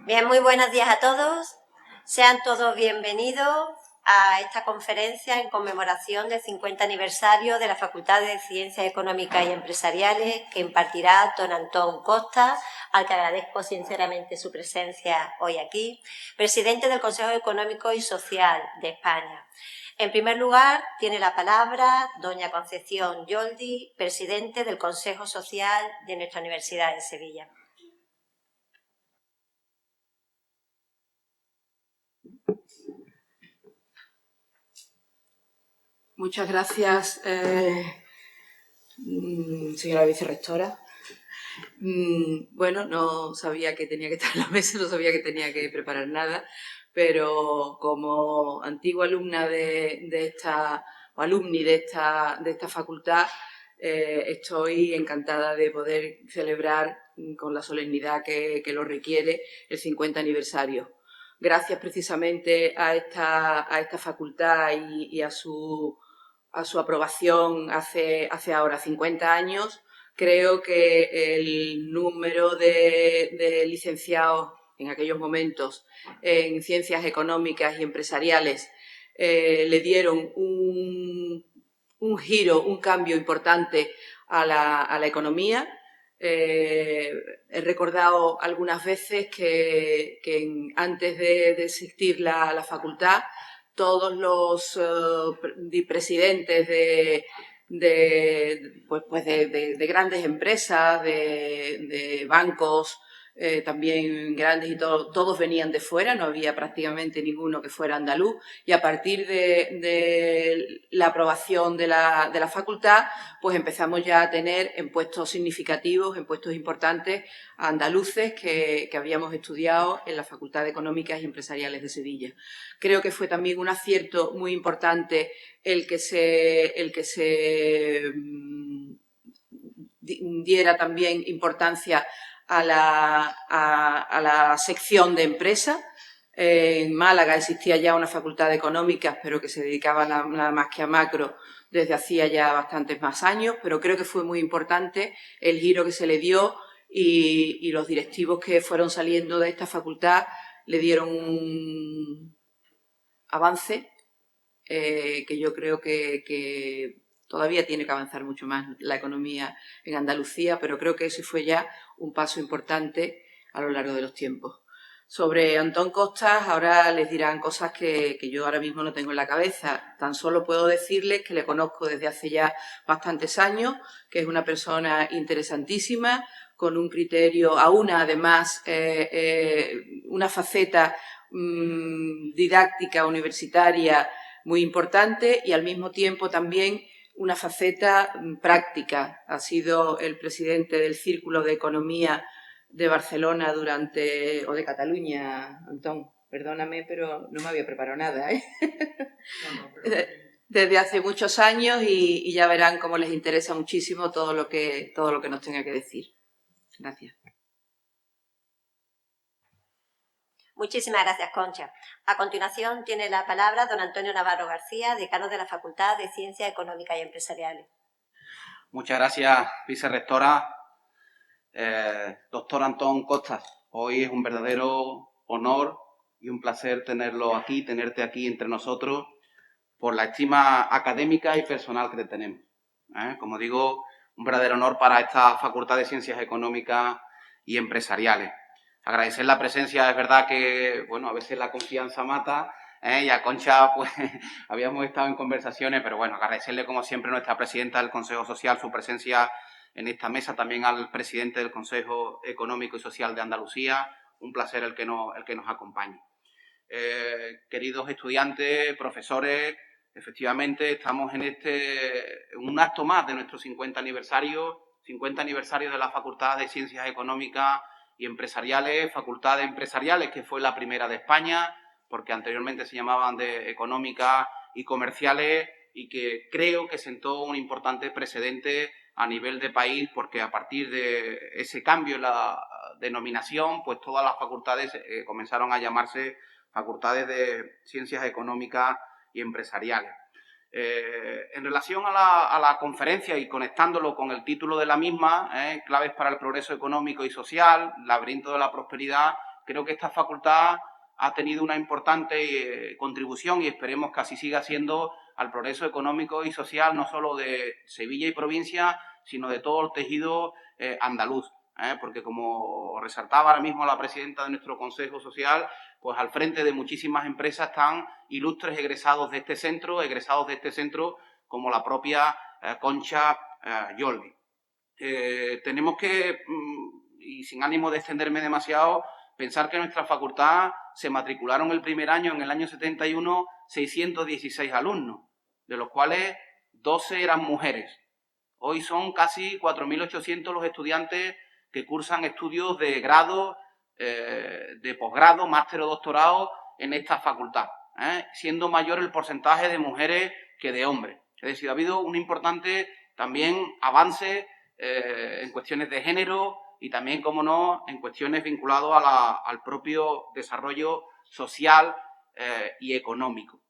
Bien, muy buenos días a todos. Sean todos bienvenidos a esta conferencia en conmemoración del 50 aniversario de la Facultad de Ciencias Económicas y Empresariales que impartirá don Antón Costa, al que agradezco sinceramente su presencia hoy aquí, presidente del Consejo Económico y Social de España. En primer lugar, tiene la palabra doña Concepción Yoldi, presidente del Consejo Social de nuestra Universidad de Sevilla. Muchas gracias, señora vicerrectora. Bueno, no sabía que tenía que estar en la mesa, no sabía que tenía que preparar nada, pero como antigua alumna alumni de esta facultad, estoy encantada de poder celebrar con la solemnidad que lo requiere el 50 aniversario. Gracias precisamente a esta facultad y a su aprobación hace ahora 50 años, creo que el número de licenciados en aquellos momentos en ciencias económicas y empresariales le dieron un giro, un cambio importante a la economía. He recordado algunas veces que antes de existir la facultad, todos los presidentes de grandes empresas, de bancos también grandes y todos venían de fuera, no había prácticamente ninguno que fuera andaluz, y a partir de la aprobación de la facultad, pues empezamos ya a tener en puestos significativos, en puestos importantes, a andaluces que habíamos estudiado en la Facultad de Económicas y Empresariales de Sevilla. Creo que fue también un acierto muy importante el que se diera también importancia a la sección de empresa. En Málaga existía ya una facultad de económicas, pero que se dedicaba nada más que a macro desde hacía ya bastantes más años, pero creo que fue muy importante el giro que se le dio y los directivos que fueron saliendo de esta facultad le dieron un avance que yo creo que todavía tiene que avanzar mucho más la economía en Andalucía, pero creo que ese fue ya un paso importante a lo largo de los tiempos. Sobre Antón Costas, ahora les dirán cosas que yo ahora mismo no tengo en la cabeza. Tan solo puedo decirles que le conozco desde hace ya bastantes años, que es una persona interesantísima, con un criterio, además, una faceta didáctica universitaria muy importante y al mismo tiempo también una faceta práctica. Ha sido el presidente del Círculo de Economía de Barcelona o de Cataluña, Antón, perdóname, pero no me había preparado nada, ¿eh? Desde hace muchos años y ya verán cómo les interesa muchísimo todo lo que nos tenga que decir. Gracias. Muchísimas gracias, Concha. A continuación tiene la palabra don Antonio Navarro García, decano de la Facultad de Ciencias Económicas y Empresariales. Muchas gracias, vicerrectora. Doctor Antón Costas, hoy es un verdadero honor y un placer tenerte aquí entre nosotros, por la estima académica y personal que te tenemos. Como digo, un verdadero honor para esta Facultad de Ciencias Económicas y Empresariales. Agradecer la presencia, es verdad que, bueno, a veces la confianza mata, y a Concha, pues, habíamos estado en conversaciones, pero bueno, agradecerle como siempre a nuestra presidenta del Consejo Social su presencia en esta mesa, también al presidente del Consejo Económico y Social de Andalucía, un placer el que nos acompañe. Queridos estudiantes, profesores, efectivamente estamos en un acto más de nuestro 50 aniversario de la Facultad de Ciencias Económicas y Empresariales, Facultad de Empresariales, que fue la primera de España, porque anteriormente se llamaban de Económicas y Comerciales, y que creo que sentó un importante precedente a nivel de país, porque a partir de ese cambio en la denominación, pues todas las facultades comenzaron a llamarse Facultades de Ciencias Económicas y Empresariales. En relación a la conferencia y conectándolo con el título de la misma, Claves para el Progreso Económico y Social, Laberinto de la Prosperidad, Creo que esta facultad ha tenido una importante contribución y esperemos que así siga siendo al progreso económico y social, no solo de Sevilla y provincia, sino de todo el tejido andaluz. Porque, como resaltaba ahora mismo la presidenta de nuestro Consejo Social, pues al frente de muchísimas empresas están ilustres egresados de este centro, como la propia Concha Yoldi. Tenemos que, y sin ánimo de extenderme demasiado, pensar que en nuestra facultad se matricularon el primer año, en el año 71, 616 alumnos, de los cuales 12 eran mujeres. Hoy son casi 4.800 los estudiantes que cursan estudios de grado, de posgrado, máster o doctorado en esta facultad, siendo mayor el porcentaje de mujeres que de hombres. Es decir, ha habido un importante también avance en cuestiones de género y también, como no, en cuestiones vinculadas al propio desarrollo social y económico.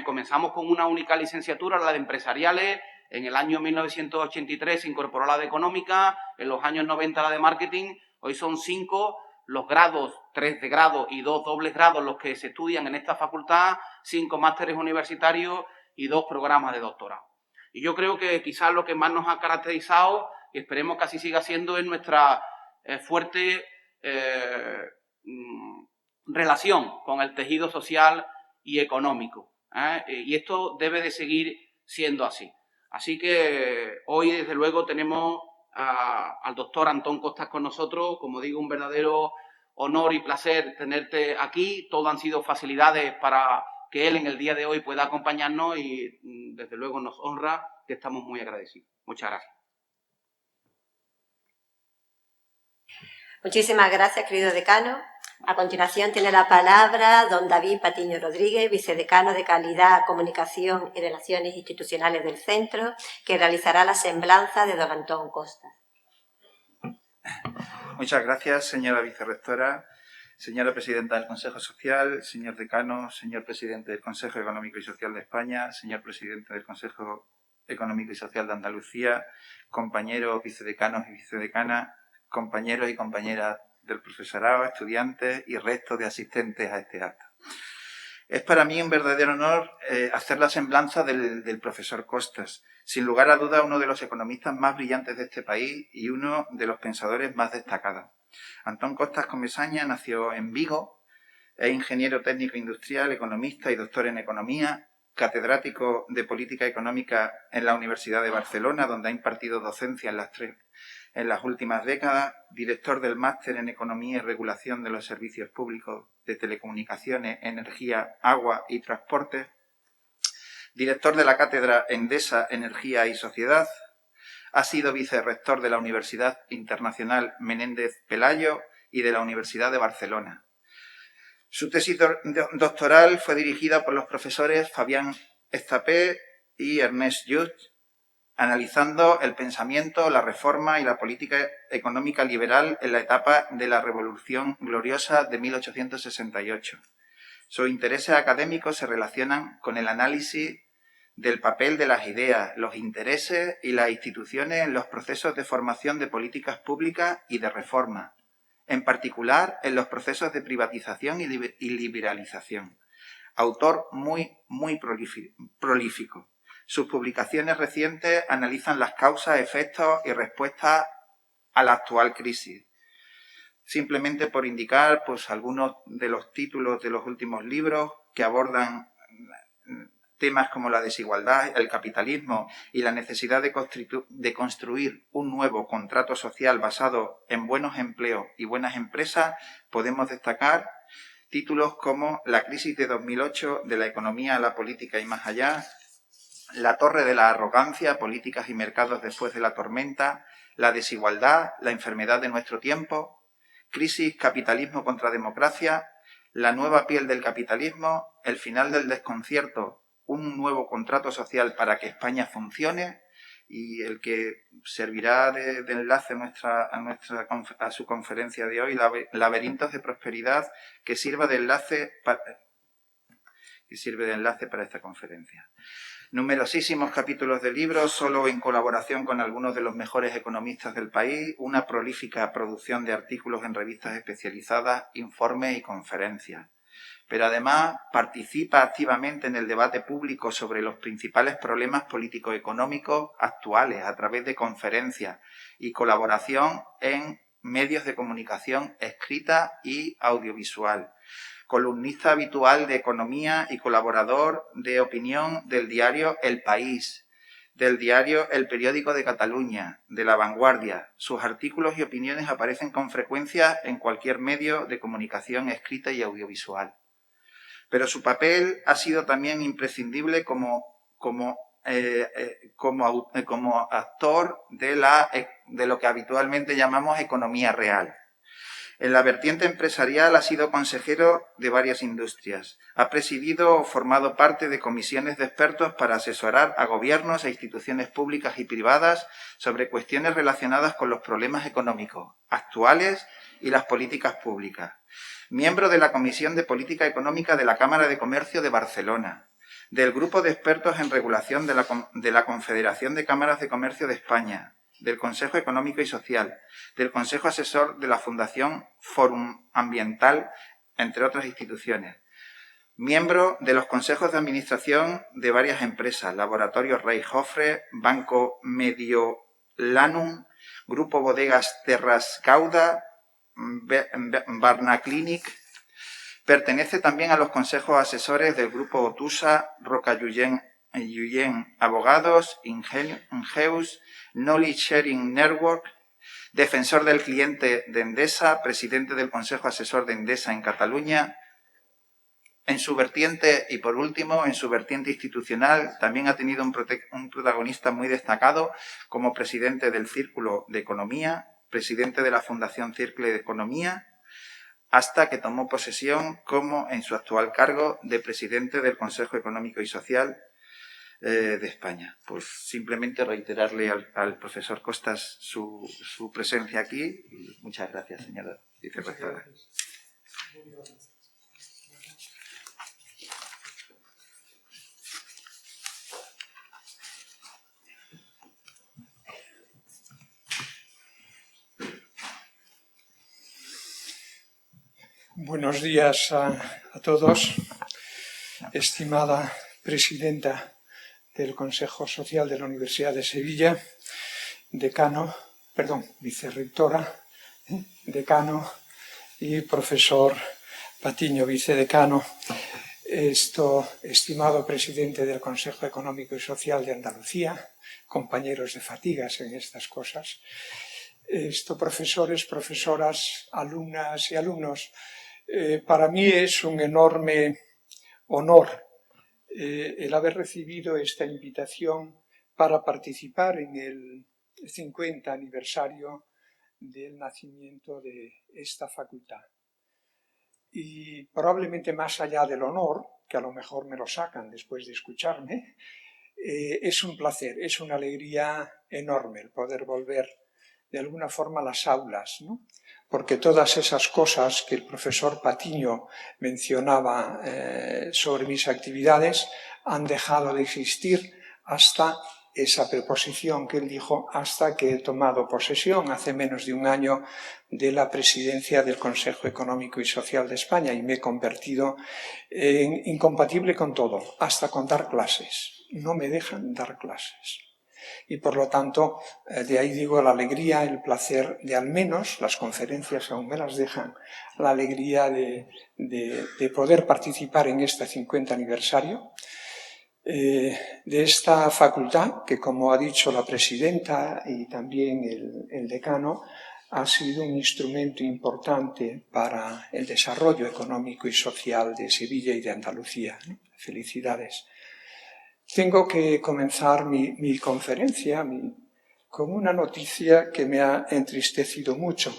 Comenzamos con una única licenciatura, la de empresariales. En el año 1983 se incorporó la de económica, en los años 90 la de marketing. Hoy son 5 los grados, 3 de grado y 2 dobles grados los que se estudian en esta facultad, 5 másteres universitarios y 2 programas de doctorado. Y yo creo que quizás lo que más nos ha caracterizado, y esperemos que así siga siendo, es nuestra fuerte relación con el tejido social y económico. Y esto debe de seguir siendo así. Así que hoy, desde luego, tenemos al doctor Antón Costas con nosotros. Como digo, un verdadero honor y placer tenerte aquí. Todo han sido facilidades para que él en el día de hoy pueda acompañarnos y, desde luego, nos honra, que estamos muy agradecidos. Muchas gracias. Muchísimas gracias, querido decano. A continuación tiene la palabra don David Patiño Rodríguez, vicedecano de Calidad, Comunicación y Relaciones Institucionales del Centro, que realizará la semblanza de don Antón Costas. Muchas gracias, señora vicerrectora, señora presidenta del Consejo Social, señor decano, señor presidente del Consejo Económico y Social de España, señor presidente del Consejo Económico y Social de Andalucía, compañeros vicedecanos y vicedecanas, compañeros y compañeras del profesorado, estudiantes y resto de asistentes a este acto. Es para mí un verdadero honor hacer la semblanza del profesor Costas, sin lugar a duda uno de los economistas más brillantes de este país y uno de los pensadores más destacados. Antón Costas Comesaña nació en Vigo, es ingeniero técnico industrial, economista y doctor en economía, catedrático de política económica en la Universidad de Barcelona, donde ha impartido docencia en las últimas décadas, director del máster en Economía y Regulación de los Servicios Públicos de Telecomunicaciones, Energía, Agua y Transporte, director de la Cátedra Endesa, Energía y Sociedad, ha sido vicerrector de la Universidad Internacional Menéndez Pelayo y de la Universidad de Barcelona. Su tesis doctoral fue dirigida por los profesores Fabián Estapé y Ernest Lluch, analizando el pensamiento, la reforma y la política económica liberal en la etapa de la Revolución Gloriosa de 1868. Sus intereses académicos se relacionan con el análisis del papel de las ideas, los intereses y las instituciones en los procesos de formación de políticas públicas y de reforma, en particular en los procesos de privatización y liberalización. Autor muy prolífico. Sus publicaciones recientes analizan las causas, efectos y respuestas a la actual crisis. Simplemente por indicar algunos de los títulos de los últimos libros que abordan temas como la desigualdad, el capitalismo y la necesidad de construir un nuevo contrato social basado en buenos empleos y buenas empresas, podemos destacar títulos como La crisis de 2008, de la economía a la política y más allá, La torre de la arrogancia, políticas y mercados después de la tormenta, La desigualdad, la enfermedad de nuestro tiempo, Crisis, capitalismo contra democracia, La nueva piel del capitalismo, El final del desconcierto, un nuevo contrato social para que España funcione, y el que servirá de enlace a su conferencia de hoy, Laberintos de prosperidad, que sirva de enlace que sirve de enlace para esta conferencia. Numerosísimos capítulos de libros, solo en colaboración con algunos de los mejores economistas del país, una prolífica producción de artículos en revistas especializadas, informes y conferencias. Pero además participa activamente en el debate público sobre los principales problemas político-económicos actuales a través de conferencias y colaboración en medios de comunicación escrita y audiovisual. Columnista habitual de economía y colaborador de opinión del diario El País, del diario El Periódico de Cataluña, de La Vanguardia. Sus artículos y opiniones aparecen con frecuencia en cualquier medio de comunicación escrita y audiovisual. Pero su papel ha sido también imprescindible como actor de lo que habitualmente llamamos economía real. En la vertiente empresarial ha sido consejero de varias industrias. Ha presidido o formado parte de comisiones de expertos para asesorar a gobiernos e instituciones públicas y privadas sobre cuestiones relacionadas con los problemas económicos actuales y las políticas públicas. Miembro de la Comisión de Política Económica de la Cámara de Comercio de Barcelona, del Grupo de Expertos en Regulación de la Confederación de Cámaras de Comercio de España, del Consejo Económico y Social, del Consejo Asesor de la Fundación Fórum Ambiental, entre otras instituciones. Miembro de los consejos de administración de varias empresas, Laboratorios Rey Jofre, Banco Mediolanum, Grupo Bodegas Terras Cauda, Barnaclinic. Pertenece también a los consejos asesores del Grupo Otusa, Roca Yuyen Abogados, Ingeus, Knowledge Sharing Network, defensor del cliente de Endesa, presidente del Consejo Asesor de Endesa en Cataluña. En su vertiente, y por último, en su vertiente institucional, también ha tenido un protagonista muy destacado como presidente del Círculo de Economía, presidente de la Fundación Círculo de Economía, hasta que tomó posesión como en su actual cargo de presidente del Consejo Económico y Social de España. Pues simplemente reiterarle al profesor Costas su presencia aquí. Y muchas gracias, señora vicerrectora. Buenos días a todos, estimada presidenta del Consejo Social de la Universidad de Sevilla, vicerrectora, decano y profesor Patiño, vicedecano, estimado presidente del Consejo Económico y Social de Andalucía, compañeros de fatigas en estas cosas, profesores, profesoras, alumnas y alumnos. Para mí es un enorme honor el haber recibido esta invitación para participar en el 50 aniversario del nacimiento de esta facultad. Y probablemente más allá del honor, que a lo mejor me lo sacan después de escucharme, es un placer, es una alegría enorme el poder volver de alguna forma a las aulas, ¿no? Porque todas esas cosas que el profesor Patiño mencionaba sobre mis actividades han dejado de existir hasta esa preposición que él dijo, hasta que he tomado posesión hace menos de un año de la presidencia del Consejo Económico y Social de España y me he convertido en incompatible con todo, hasta con dar clases. No me dejan dar clases. Y por lo tanto, de ahí digo la alegría, el placer de al menos, las conferencias aún me las dejan, la alegría de poder participar en este 50 aniversario de esta facultad, que como ha dicho la presidenta y también el decano, ha sido un instrumento importante para el desarrollo económico y social de Sevilla y de Andalucía, ¿no? Felicidades. Tengo que comenzar mi conferencia con una noticia que me ha entristecido mucho,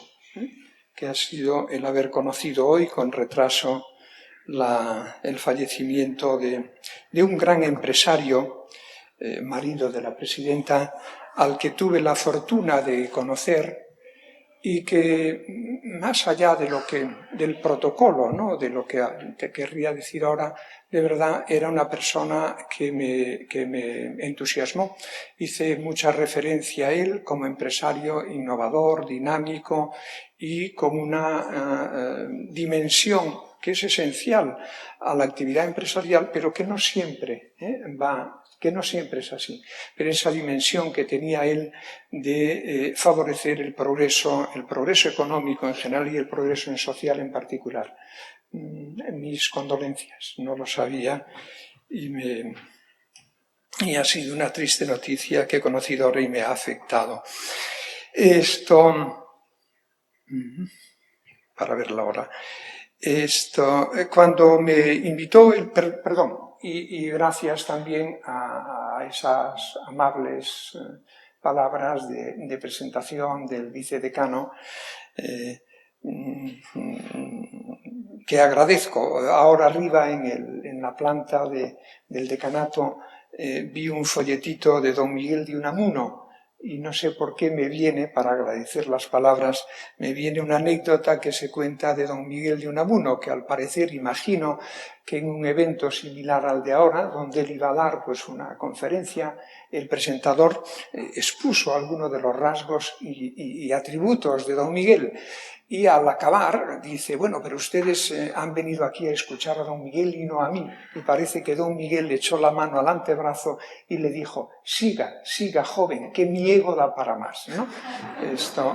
que ha sido el haber conocido hoy con retraso el fallecimiento de un gran empresario, marido de la presidenta, al que tuve la fortuna de conocer y que más allá de del protocolo, ¿no?, de lo que te querría decir ahora, de verdad era una persona que me entusiasmó. Hice mucha referencia a él como empresario innovador, dinámico y con una dimensión que es esencial a la actividad empresarial, pero que no siempre que no siempre es así, pero esa dimensión que tenía él de favorecer el progreso económico en general y el progreso social en particular. Mis condolencias, no lo sabía y ha sido una triste noticia que he conocido ahora y me ha afectado. Para ver la hora. Cuando me invitó, y gracias también a esas amables palabras de presentación del vicedecano, que agradezco. Ahora arriba en la planta del decanato vi un folletito de don Miguel de Unamuno, y no sé por qué me viene, para agradecer las palabras, me viene una anécdota que se cuenta de don Miguel de Unamuno, que al parecer, imagino que en un evento similar al de ahora, donde él iba a dar pues una conferencia, el presentador expuso algunos de los rasgos y atributos de don Miguel. Y al acabar dice, bueno, pero ustedes han venido aquí a escuchar a don Miguel y no a mí. Y parece que don Miguel le echó la mano al antebrazo y le dijo, siga, joven, que mi ego da para más, ¿no?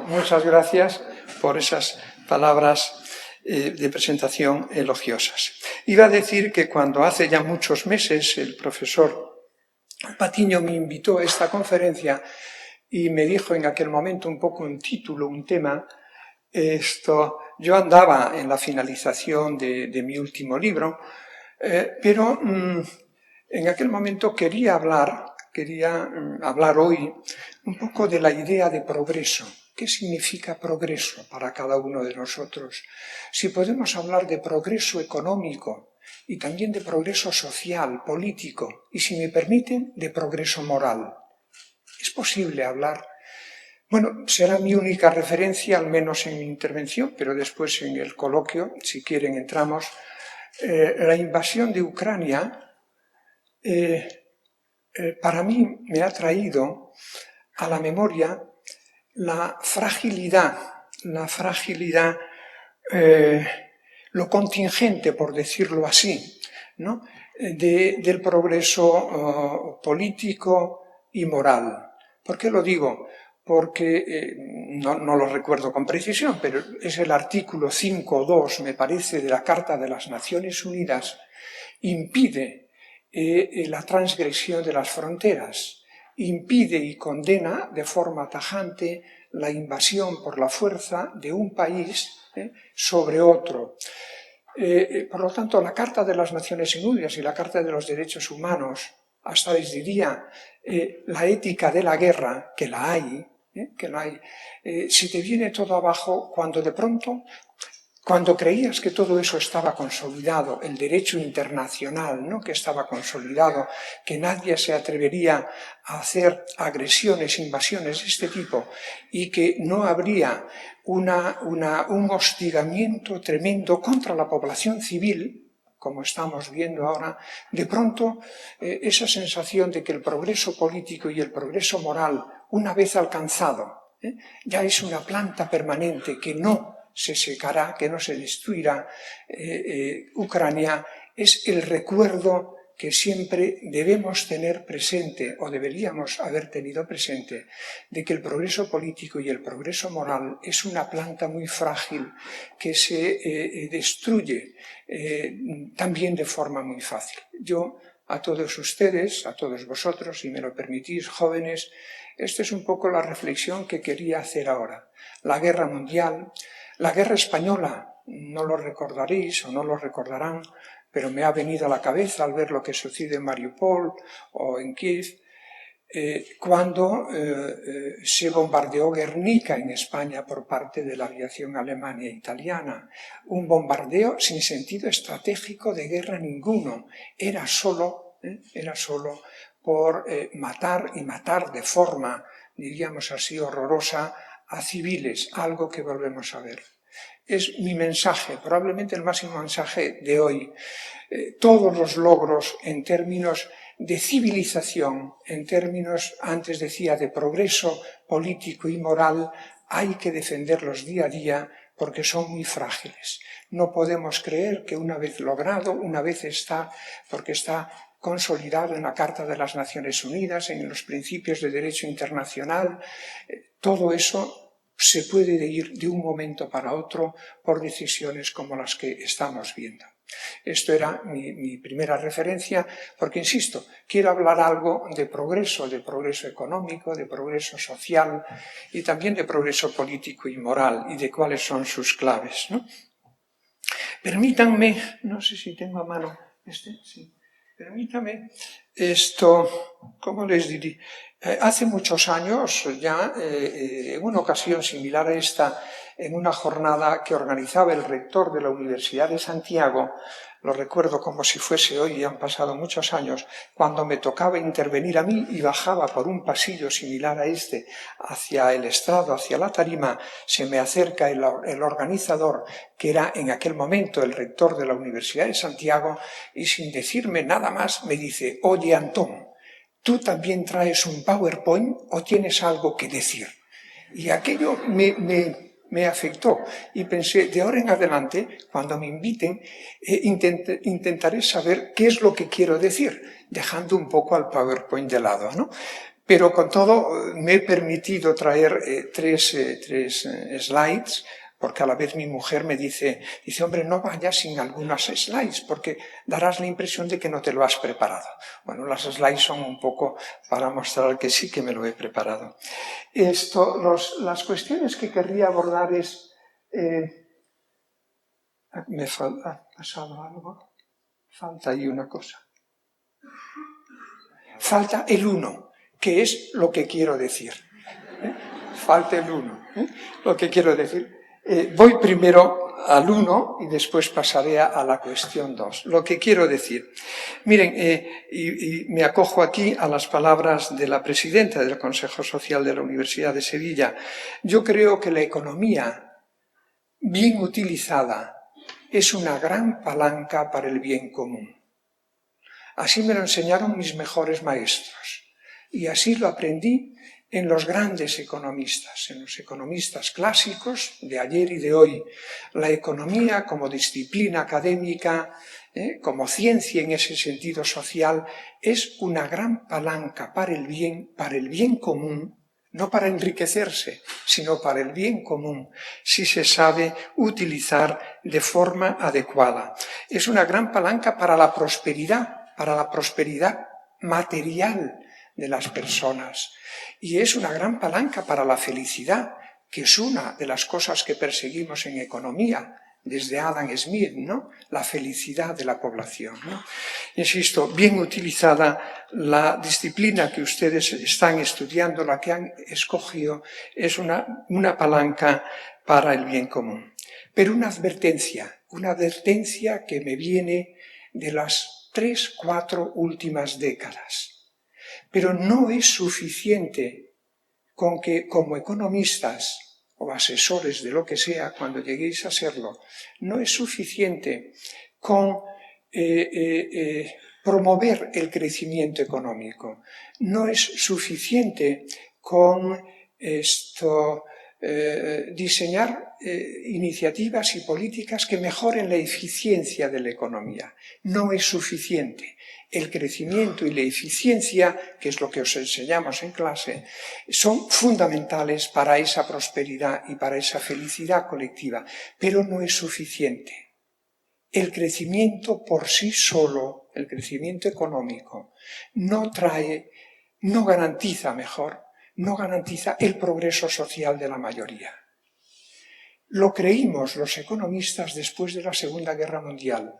Muchas gracias por esas palabras de presentación elogiosas. Iba a decir que cuando hace ya muchos meses el profesor Patiño me invitó a esta conferencia y me dijo en aquel momento un poco un título, un tema. Yo andaba en la finalización de mi último libro, pero en aquel momento quería hablar hoy un poco de la idea de progreso. ¿Qué significa progreso para cada uno de nosotros? Si podemos hablar de progreso económico y también de progreso social, político, y si me permiten, de progreso moral. ¿Es posible hablar? Bueno, será mi única referencia, al menos en mi intervención, pero después en el coloquio, si quieren, entramos. La invasión de Ucrania para mí me ha traído a la memoria la fragilidad, lo contingente, por decirlo así, ¿no?, del progreso político y moral. ¿Por qué lo digo? Porque no lo recuerdo con precisión, pero es el artículo 5.2, me parece, de la Carta de las Naciones Unidas, impide la transgresión de las fronteras, impide y condena de forma tajante la invasión por la fuerza de un país sobre otro. Por lo tanto, la Carta de las Naciones Unidas y la Carta de los Derechos Humanos, hasta les diría la ética de la guerra, que la hay, si te viene todo abajo cuando de pronto, cuando creías que todo eso estaba consolidado, el derecho internacional, ¿no?, que estaba consolidado, que nadie se atrevería a hacer agresiones, invasiones de este tipo y que no habría un hostigamiento tremendo contra la población civil, como estamos viendo ahora, de pronto esa sensación de que el progreso político y el progreso moral, una vez alcanzado, ya es una planta permanente que no se secará, que no se destruirá. Ucrania es el recuerdo que siempre debemos tener presente, o deberíamos haber tenido presente, de que el progreso político y el progreso moral es una planta muy frágil que se destruye también de forma muy fácil. Yo, a todos ustedes, a todos vosotros, si me lo permitís, jóvenes, esta es un poco la reflexión que quería hacer ahora. La guerra mundial, la guerra española, no lo recordaréis o no lo recordarán, pero me ha venido a la cabeza al ver lo que sucede en Mariupol o en Kiev, cuando se bombardeó Guernica en España por parte de la aviación alemana e italiana. Un bombardeo sin sentido estratégico de guerra ninguno. Era solo por matar de forma, diríamos así, horrorosa a civiles, algo que volvemos a ver. Es mi mensaje, probablemente el máximo mensaje de hoy. Todos los logros en términos de civilización, en términos, antes decía, de progreso político y moral, hay que defenderlos día a día porque son muy frágiles. No podemos creer que una vez logrado, una vez está, porque está consolidado en la Carta de las Naciones Unidas, en los principios de derecho internacional, todo eso se puede ir de un momento para otro por decisiones como las que estamos viendo. Esto era mi primera referencia, porque, insisto, quiero hablar algo de progreso económico, de progreso social y también de progreso político y moral y de cuáles son sus claves, ¿no? Permítanme, no sé si tengo a mano sí. Permítame esto, ¿cómo les diré? Hace muchos años, ya en una ocasión similar a esta, en una jornada que organizaba el rector de la Universidad de Santiago, lo recuerdo como si fuese hoy, han pasado muchos años, cuando me tocaba intervenir a mí y bajaba por un pasillo similar a este hacia el estrado, hacia la tarima, se me acerca el organizador, que era en aquel momento el rector de la Universidad de Santiago, y sin decirme nada más me dice: oye, Antón, ¿tú también traes un PowerPoint o tienes algo que decir? Y aquello me afectó y pensé, de ahora en adelante, cuando me inviten, intentaré saber qué es lo que quiero decir, dejando un poco al PowerPoint de lado, ¿no? Pero con todo me he permitido traer tres slides, porque a la vez mi mujer me dice, hombre, no vayas sin algunas slides, porque darás la impresión de que no te lo has preparado. Bueno, las slides son un poco para mostrar que sí que me lo he preparado. Las cuestiones que querría abordar es... ¿Me ha pasado algo? Falta ahí una cosa. Falta el 1, que es lo que quiero decir. Falta el 1, lo que quiero decir. Voy primero al 1 y después pasaré a la cuestión 2. Lo que quiero decir. Miren, y me acojo aquí a las palabras de la presidenta del Consejo Social de la Universidad de Sevilla. Yo creo que la economía, bien utilizada, es una gran palanca para el bien común. Así me lo enseñaron mis mejores maestros y así lo aprendí en los grandes economistas, en los economistas clásicos de ayer y de hoy. La economía como disciplina académica, como ciencia en ese sentido social, es una gran palanca para el bien común, no para enriquecerse, sino para el bien común, si se sabe utilizar de forma adecuada. Es una gran palanca para la prosperidad material de las personas. Y es una gran palanca para la felicidad, que es una de las cosas que perseguimos en economía, desde Adam Smith, ¿no? La felicidad de la población, ¿no? Insisto, bien utilizada, la disciplina que ustedes están estudiando, la que han escogido, es una palanca para el bien común. Pero una advertencia que me viene de las 3-4 últimas décadas. Pero no es suficiente con que, como economistas o asesores de lo que sea, cuando lleguéis a serlo, no es suficiente con promover el crecimiento económico. No es suficiente con diseñar iniciativas y políticas que mejoren la eficiencia de la economía. No es suficiente. El crecimiento y la eficiencia, que es lo que os enseñamos en clase, son fundamentales para esa prosperidad y para esa felicidad colectiva, pero no es suficiente. El crecimiento por sí solo, el crecimiento económico, no garantiza el progreso social de la mayoría. Lo creímos los economistas después de la Segunda Guerra Mundial,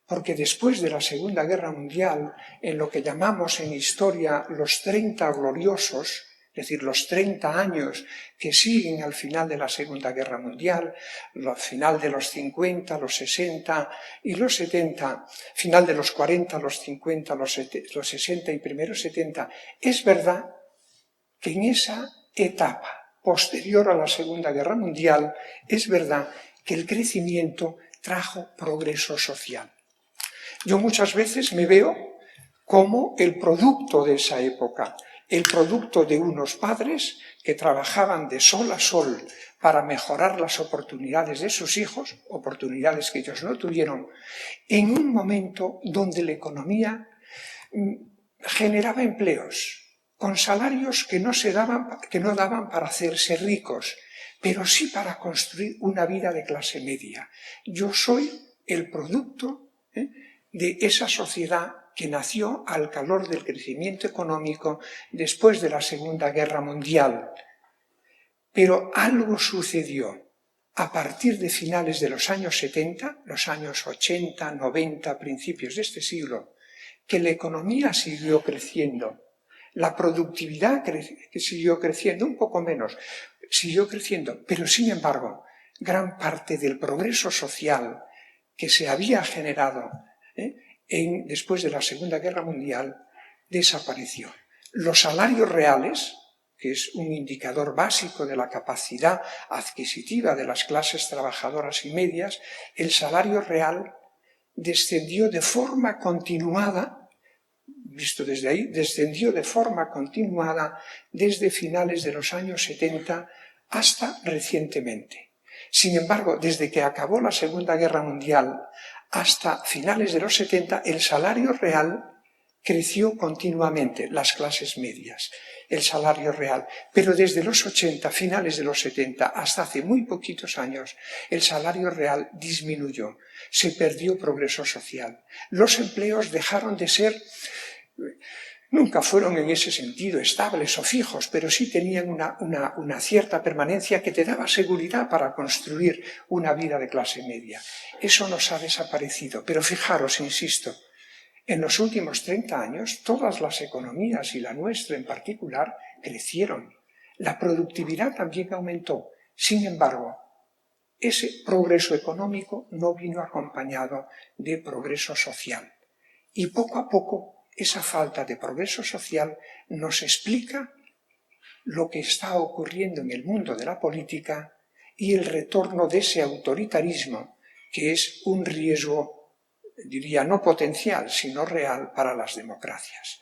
porque después de la Segunda Guerra Mundial, en lo que llamamos en historia los 30 gloriosos, es decir, los 30 años que siguen al final de la Segunda Guerra Mundial, al final de los 50, los 60 y los 70, final de los 40, los 50, los 60 y primeros 70, es verdad que en esa etapa posterior a la Segunda Guerra Mundial, es verdad que el crecimiento trajo progreso social. Yo muchas veces me veo como el producto de esa época, el producto de unos padres que trabajaban de sol a sol para mejorar las oportunidades de sus hijos, oportunidades que ellos no tuvieron, en un momento donde la economía generaba empleos con salarios que no daban para hacerse ricos, pero sí para construir una vida de clase media. Yo soy el producto de esa sociedad que nació al calor del crecimiento económico después de la Segunda Guerra Mundial. Pero algo sucedió a partir de finales de los años 70, los años 80, 90, principios de este siglo, que la economía siguió creciendo, la productividad que siguió creciendo, un poco menos, siguió creciendo, pero sin embargo, gran parte del progreso social que se había generado después de la Segunda Guerra Mundial desapareció. Los salarios reales, que es un indicador básico de la capacidad adquisitiva de las clases trabajadoras y medias, el salario real descendió de forma continuada, visto desde ahí, descendió de forma continuada desde finales de los años 70 hasta recientemente. Sin embargo, desde que acabó la Segunda Guerra Mundial hasta finales de los 70, el salario real creció continuamente, las clases medias, el salario real. Pero desde los 80, finales de los 70, hasta hace muy poquitos años, el salario real disminuyó, se perdió progreso social. Los empleos dejaron de ser, nunca fueron en ese sentido estables o fijos, pero sí tenían una cierta permanencia que te daba seguridad para construir una vida de clase media. Eso nos ha desaparecido, pero fijaros, insisto, en los últimos 30 años todas las economías, y la nuestra en particular, crecieron. La productividad también aumentó. Sin embargo, ese progreso económico no vino acompañado de progreso social. Y poco a poco esa falta de progreso social nos explica lo que está ocurriendo en el mundo de la política y el retorno de ese autoritarismo que es un riesgo, diría, no potencial, sino real para las democracias.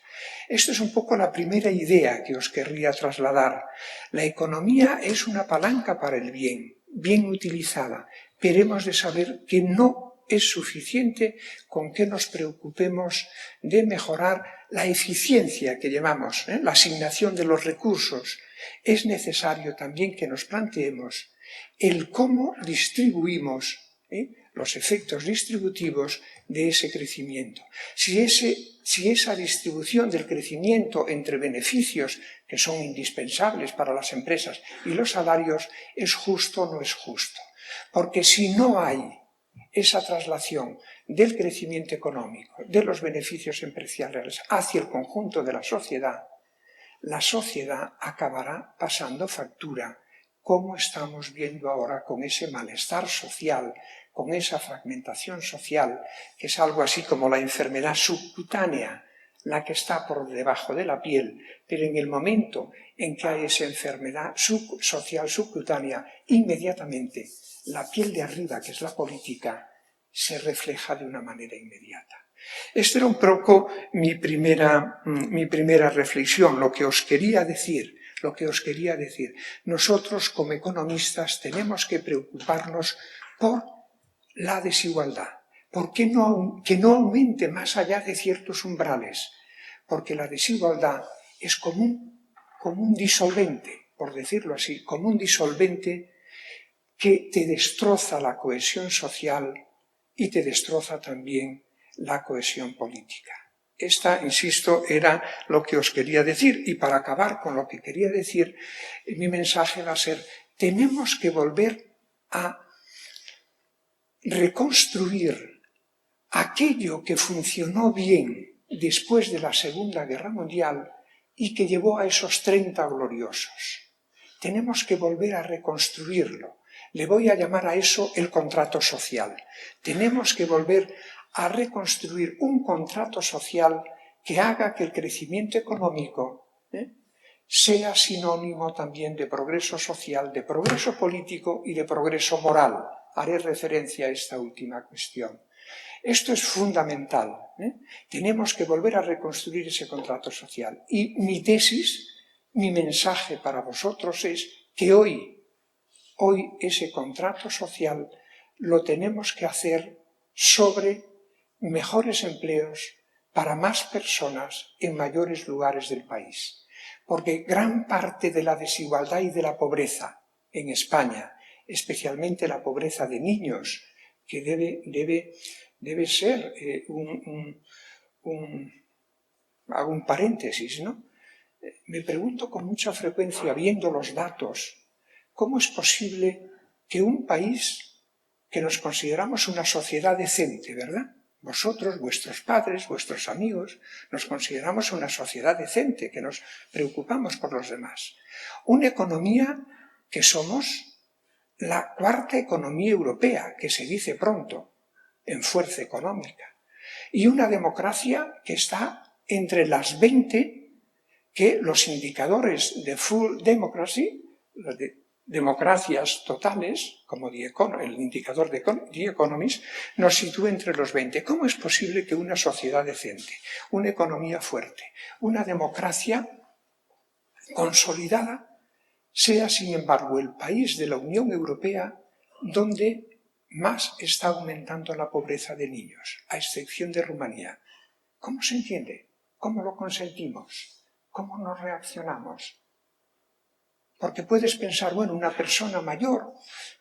Esto es un poco la primera idea que os querría trasladar. La economía es una palanca para el bien, bien utilizada, pero hemos de saber que no es suficiente con que nos preocupemos de mejorar la eficiencia que llamamos, la asignación de los recursos. Es necesario también que nos planteemos el cómo distribuimos los efectos distributivos de ese crecimiento. Si esa distribución del crecimiento entre beneficios que son indispensables para las empresas y los salarios es justo o no es justo. Porque si no hay esa traslación del crecimiento económico, de los beneficios empresariales hacia el conjunto de la sociedad acabará pasando factura, como estamos viendo ahora con ese malestar social, con esa fragmentación social, que es algo así como la enfermedad subcutánea, la que está por debajo de la piel, pero en el momento en que hay esa enfermedad social subcutánea, inmediatamente la piel de arriba, que es la política, se refleja de una manera inmediata. Esto era un poco mi primera reflexión, lo que os quería decir. Nosotros, como economistas, tenemos que preocuparnos por la desigualdad. ¿Por qué que no aumente más allá de ciertos umbrales? Porque la desigualdad es como un disolvente, por decirlo así, como un disolvente que te destroza la cohesión social y te destroza también la cohesión política. Esta, insisto, era lo que os quería decir. Y para acabar con lo que quería decir, mi mensaje va a ser: tenemos que volver a reconstruir aquello que funcionó bien después de la Segunda Guerra Mundial y que llevó a esos 30 gloriosos. Tenemos que volver a reconstruirlo. Le voy a llamar a eso el contrato social. Tenemos que volver a reconstruir un contrato social que haga que el crecimiento económico sea sinónimo también de progreso social, de progreso político y de progreso moral. Haré referencia a esta última cuestión. Esto es fundamental, ¿eh? Tenemos que volver a reconstruir ese contrato social. Y mi tesis, mi mensaje para vosotros es que hoy ese contrato social lo tenemos que hacer sobre mejores empleos para más personas en mayores lugares del país. Porque gran parte de la desigualdad y de la pobreza en España, especialmente la pobreza de niños, que debe ser hago un paréntesis, ¿no? Me pregunto con mucha frecuencia, viendo los datos, ¿cómo es posible que un país que nos consideramos una sociedad decente, ¿verdad? Vosotros, vuestros padres, vuestros amigos, nos consideramos una sociedad decente, que nos preocupamos por los demás. Una economía que somos la cuarta economía europea, que se dice pronto, en fuerza económica. Y una democracia que está entre las 20 que los indicadores de full democracy, de democracias totales, como el indicador de The Economist, nos sitúa entre los 20. ¿Cómo es posible que una sociedad decente, una economía fuerte, una democracia consolidada sea, sin embargo, el país de la Unión Europea donde más está aumentando la pobreza de niños, a excepción de Rumanía? ¿Cómo se entiende? ¿Cómo lo consentimos? ¿Cómo nos reaccionamos? Porque puedes pensar, bueno, una persona mayor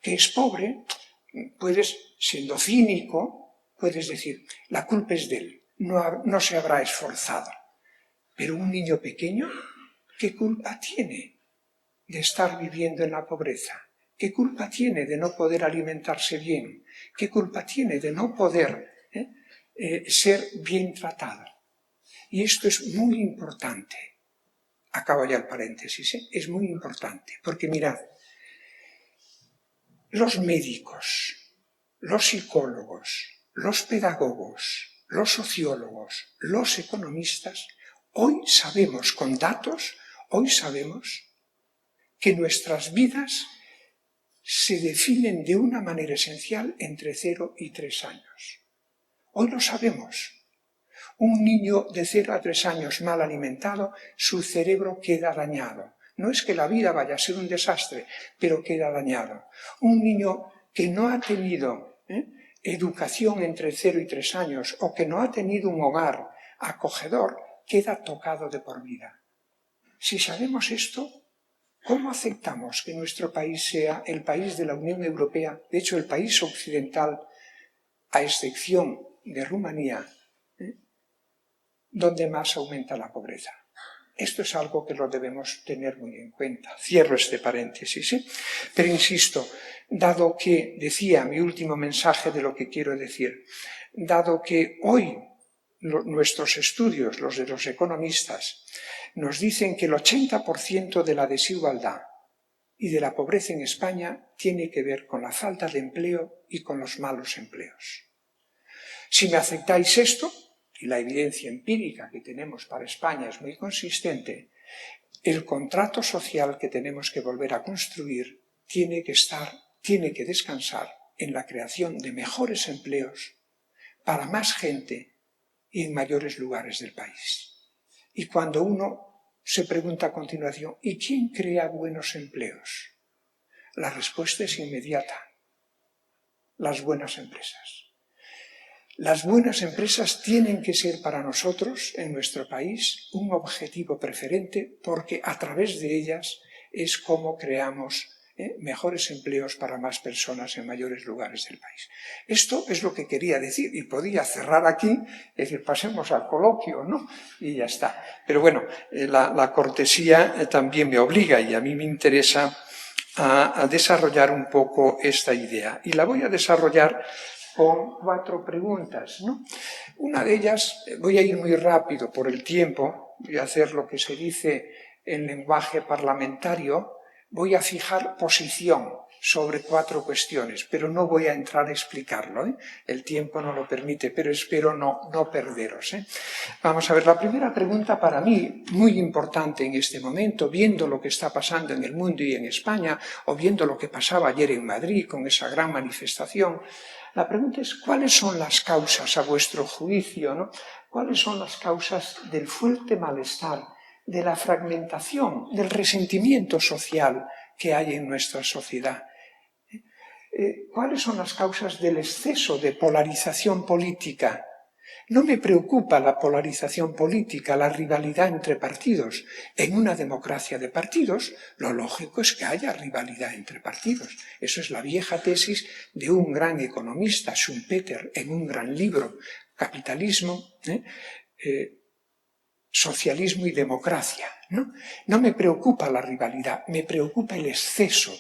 que es pobre, siendo cínico, puedes decir, la culpa es de él, no se habrá esforzado. Pero un niño pequeño, ¿qué culpa tiene de estar viviendo en la pobreza? ¿Qué culpa tiene de no poder alimentarse bien? ¿Qué culpa tiene de no poder ser bien tratado? Y esto es muy importante. Acabo ya el paréntesis, ¿eh? Es muy importante, porque mirad, los médicos, los psicólogos, los pedagogos, los sociólogos, los economistas, hoy sabemos con datos, hoy sabemos que nuestras vidas se definen de una manera esencial entre 0 y 3 años. Hoy lo sabemos. Un niño de 0 a 3 años mal alimentado, su cerebro queda dañado. No es que la vida vaya a ser un desastre, pero queda dañado. Un niño que no ha tenido educación entre 0 y 3 años o que no ha tenido un hogar acogedor, queda tocado de por vida. Si sabemos esto, ¿cómo aceptamos que nuestro país sea el país de la Unión Europea, de hecho el país occidental, a excepción de Rumanía, donde más aumenta la pobreza? Esto es algo que lo debemos tener muy en cuenta. Cierro este paréntesis, ¿eh? Pero insisto, dado que, decía mi último mensaje de lo que quiero decir, dado que hoy nuestros estudios, los de los economistas, nos dicen que el 80% de la desigualdad y de la pobreza en España tiene que ver con la falta de empleo y con los malos empleos. Si me aceptáis esto, y la evidencia empírica que tenemos para España es muy consistente, el contrato social que tenemos que volver a construir tiene que descansar en la creación de mejores empleos para más gente y en mayores lugares del país. Y cuando uno se pregunta a continuación, ¿y quién crea buenos empleos? La respuesta es inmediata: las buenas empresas. Las buenas empresas tienen que ser para nosotros, en nuestro país, un objetivo preferente, porque a través de ellas es como creamos mejores empleos para más personas en mayores lugares del país. Esto es lo que quería decir, y podía cerrar aquí, es decir, pasemos al coloquio, ¿no? Y ya está. Pero bueno, la cortesía también me obliga, y a mí me interesa a desarrollar un poco esta idea. Y la voy a desarrollar con 4 preguntas, ¿no? Una de ellas, voy a ir muy rápido por el tiempo, voy a hacer lo que se dice en lenguaje parlamentario, voy a fijar posición, sobre 4 cuestiones, pero no voy a entrar a explicarlo, ¿eh? El tiempo no lo permite, pero espero no perderos, ¿eh? Vamos a ver, la primera pregunta para mí, muy importante en este momento, viendo lo que está pasando en el mundo y en España, o viendo lo que pasaba ayer en Madrid con esa gran manifestación, la pregunta es, ¿cuáles son las causas, a vuestro juicio, ¿no? ¿Cuáles son las causas del fuerte malestar, de la fragmentación, del resentimiento social que hay en nuestra sociedad? ¿Cuáles son las causas del exceso de polarización política? No me preocupa la polarización política, la rivalidad entre partidos. En una democracia de partidos, lo lógico es que haya rivalidad entre partidos. Eso es la vieja tesis de un gran economista, Schumpeter, en un gran libro, Capitalismo, Socialismo y Democracia. No me preocupa la rivalidad, me preocupa el exceso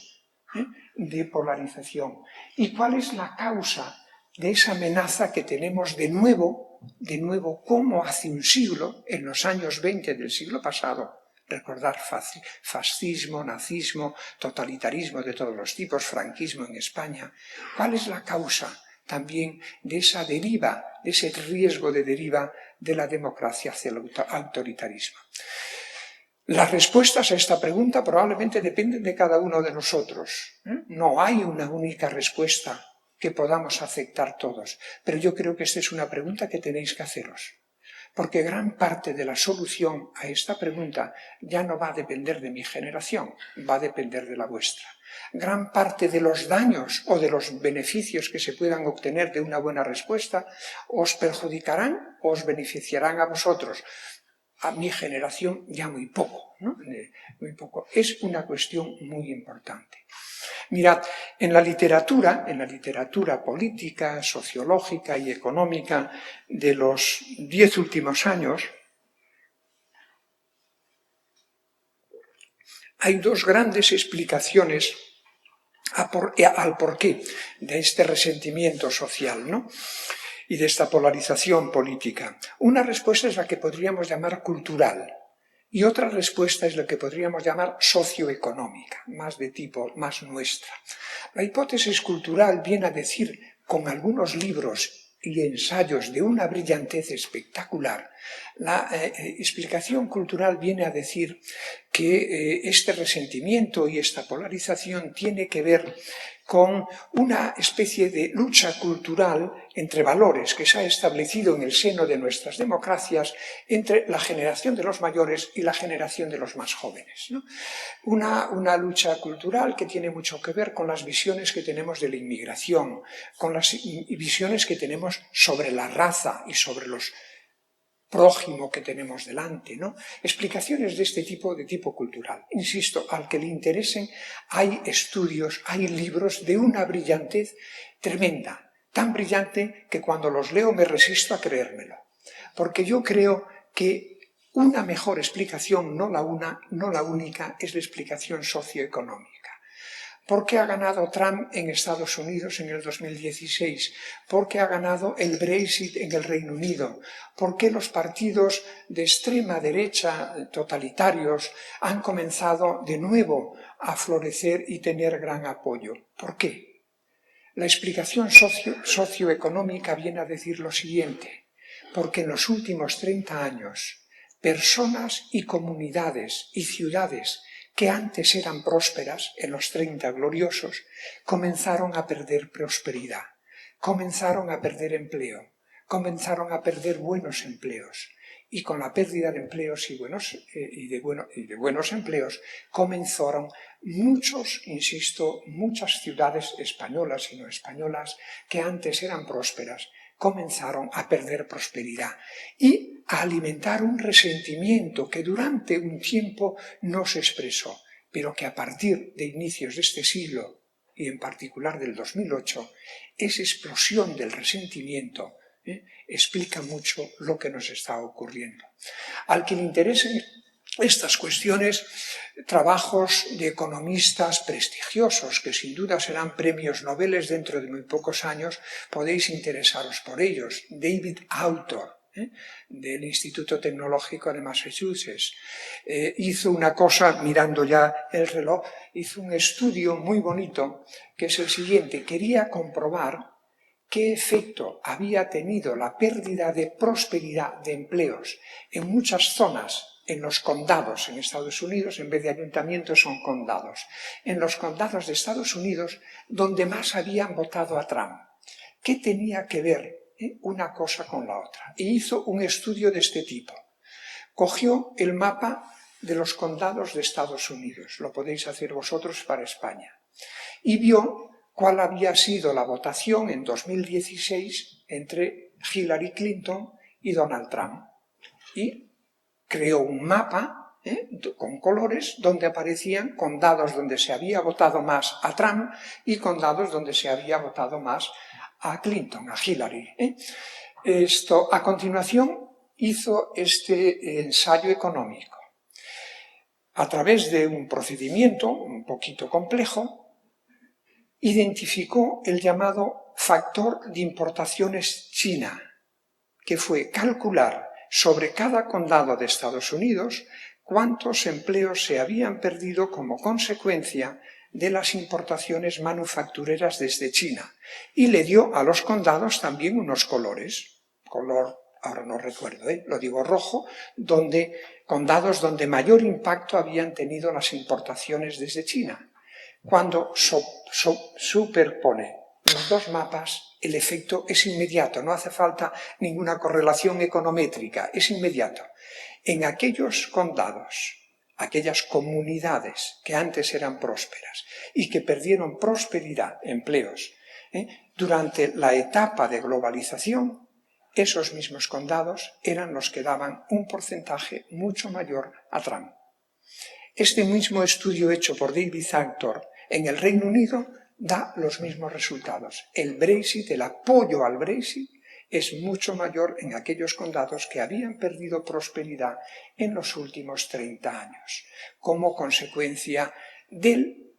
de polarización. ¿Y cuál es la causa de esa amenaza que tenemos de nuevo, como hace un siglo, en los años 20 del siglo pasado? Recordar fascismo, nazismo, totalitarismo de todos los tipos, franquismo en España. ¿Cuál es la causa también de esa deriva, de ese riesgo de deriva de la democracia hacia el autoritarismo? Las respuestas a esta pregunta probablemente dependen de cada uno de nosotros. No hay una única respuesta que podamos aceptar todos, pero yo creo que esta es una pregunta que tenéis que haceros, porque gran parte de la solución a esta pregunta ya no va a depender de mi generación, va a depender de la vuestra. Gran parte de los daños o de los beneficios que se puedan obtener de una buena respuesta os perjudicarán o os beneficiarán a vosotros. A mi generación ya muy poco, ¿no? Muy poco. Es una cuestión muy importante. Mirad, en la literatura política, sociológica y económica de los 10 últimos años, hay 2 grandes explicaciones al porqué de este resentimiento social, ¿no? Y de esta polarización política. Una respuesta es la que podríamos llamar cultural y otra respuesta es la que podríamos llamar socioeconómica, más nuestra. La hipótesis cultural viene a decir, con algunos libros y ensayos de una brillantez espectacular, la explicación cultural viene a decir que este resentimiento y esta polarización tiene que ver con una especie de lucha cultural entre valores que se ha establecido en el seno de nuestras democracias entre la generación de los mayores y la generación de los más jóvenes, ¿no? Una lucha cultural que tiene mucho que ver con las visiones que tenemos de la inmigración, con las visiones que tenemos sobre la raza y sobre los prójimo que tenemos delante, ¿no? Explicaciones de este tipo, de tipo cultural. Insisto, al que le interesen, hay estudios, hay libros de una brillantez tremenda, tan brillante que cuando los leo me resisto a creérmelo. Porque yo creo que una mejor explicación, no la única, es la explicación socioeconómica. ¿Por qué ha ganado Trump en Estados Unidos en el 2016? ¿Por qué ha ganado el Brexit en el Reino Unido? ¿Por qué los partidos de extrema derecha totalitarios han comenzado de nuevo a florecer y tener gran apoyo? ¿Por qué? La explicación socioeconómica viene a decir lo siguiente, porque en los últimos 30 años, personas y comunidades y ciudades que antes eran prósperas, en los 30 gloriosos, comenzaron a perder prosperidad, comenzaron a perder empleo, comenzaron a perder buenos empleos. Y con la pérdida de empleos y de buenos empleos comenzaron muchas ciudades españolas y no españolas que antes eran prósperas, comenzaron a perder prosperidad y a alimentar un resentimiento que durante un tiempo no se expresó, pero que a partir de inicios de este siglo y en particular del 2008, esa explosión del resentimiento explica mucho lo que nos está ocurriendo. Al que le interesen estas cuestiones, trabajos de economistas prestigiosos, que sin duda serán premios Nobel dentro de muy pocos años, podéis interesaros por ellos. David Autor, del Instituto Tecnológico de Massachusetts. Hizo una cosa, mirando ya el reloj, hizo un estudio muy bonito, que es el siguiente. Quería comprobar qué efecto había tenido la pérdida de prosperidad de empleos en muchas zonas, en los condados en Estados Unidos, en vez de ayuntamientos son condados, en los condados de Estados Unidos donde más habían votado a Trump. ¿Qué tenía que ver una cosa con la otra? Y hizo un estudio de este tipo. Cogió el mapa de los condados de Estados Unidos, lo podéis hacer vosotros para España, y vio cuál había sido la votación en 2016 entre Hillary Clinton y Donald Trump. Y creó un mapa con colores donde aparecían condados donde se había votado más a Trump y condados donde se había votado más a Clinton, a Hillary. A continuación hizo este ensayo económico. A través de un procedimiento un poquito complejo, identificó el llamado factor de importaciones China, que fue calcular sobre cada condado de Estados Unidos cuántos empleos se habían perdido como consecuencia de las importaciones manufactureras desde China, y le dio a los condados también unos colores, color, ahora no recuerdo, lo digo rojo, condados donde mayor impacto habían tenido las importaciones desde China. Cuando superpone los dos mapas, el efecto es inmediato, no hace falta ninguna correlación econométrica, es inmediato. En aquellos condados, aquellas comunidades que antes eran prósperas y que perdieron prosperidad, empleos, durante la etapa de globalización, esos mismos condados eran los que daban un porcentaje mucho mayor a Trump. Este mismo estudio hecho por David Actor en el Reino Unido da los mismos resultados. El Brexit, el apoyo al Brexit, es mucho mayor en aquellos condados que habían perdido prosperidad en los últimos 30 años, como consecuencia del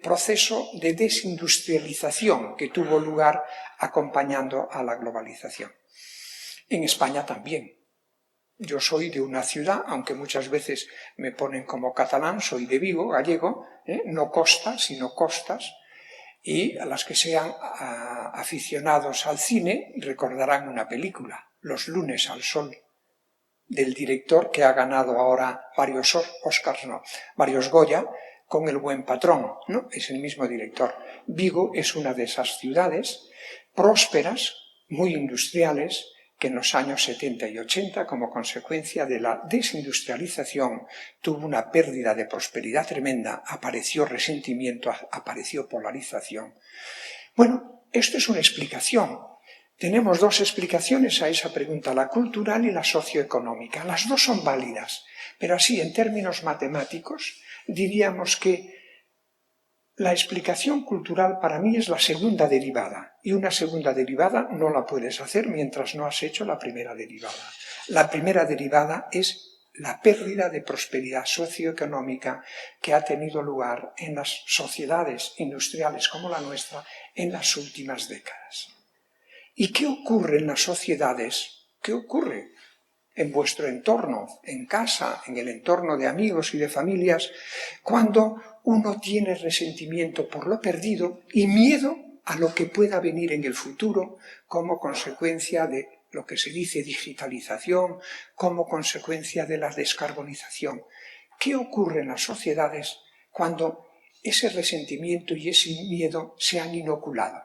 proceso de desindustrialización que tuvo lugar acompañando a la globalización. En España también. Yo soy de una ciudad, aunque muchas veces me ponen como catalán, soy de Vigo, gallego, no costa, sino costas, y a las que sean aficionados al cine recordarán una película, Los lunes al sol, del director que ha ganado ahora varios varios Goya, con El buen patrón, ¿no? Es el mismo director. Vigo es una de esas ciudades prósperas, muy industriales, que en los años 70 y 80, como consecuencia de la desindustrialización, tuvo una pérdida de prosperidad tremenda, apareció resentimiento, apareció polarización. Bueno, esto es una explicación. Tenemos dos explicaciones a esa pregunta, la cultural y la socioeconómica. Las dos son válidas, pero así, en términos matemáticos, diríamos que la explicación cultural para mí es la segunda derivada, y una segunda derivada no la puedes hacer mientras no has hecho la primera derivada. La primera derivada es la pérdida de prosperidad socioeconómica que ha tenido lugar en las sociedades industriales como la nuestra en las últimas décadas. ¿Y qué ocurre en las sociedades? ¿Qué ocurre en vuestro entorno, en casa, en el entorno de amigos y de familias, cuando uno tiene resentimiento por lo perdido y miedo a lo que pueda venir en el futuro como consecuencia de lo que se dice digitalización, como consecuencia de la descarbonización? ¿Qué ocurre en las sociedades cuando ese resentimiento y ese miedo se han inoculado?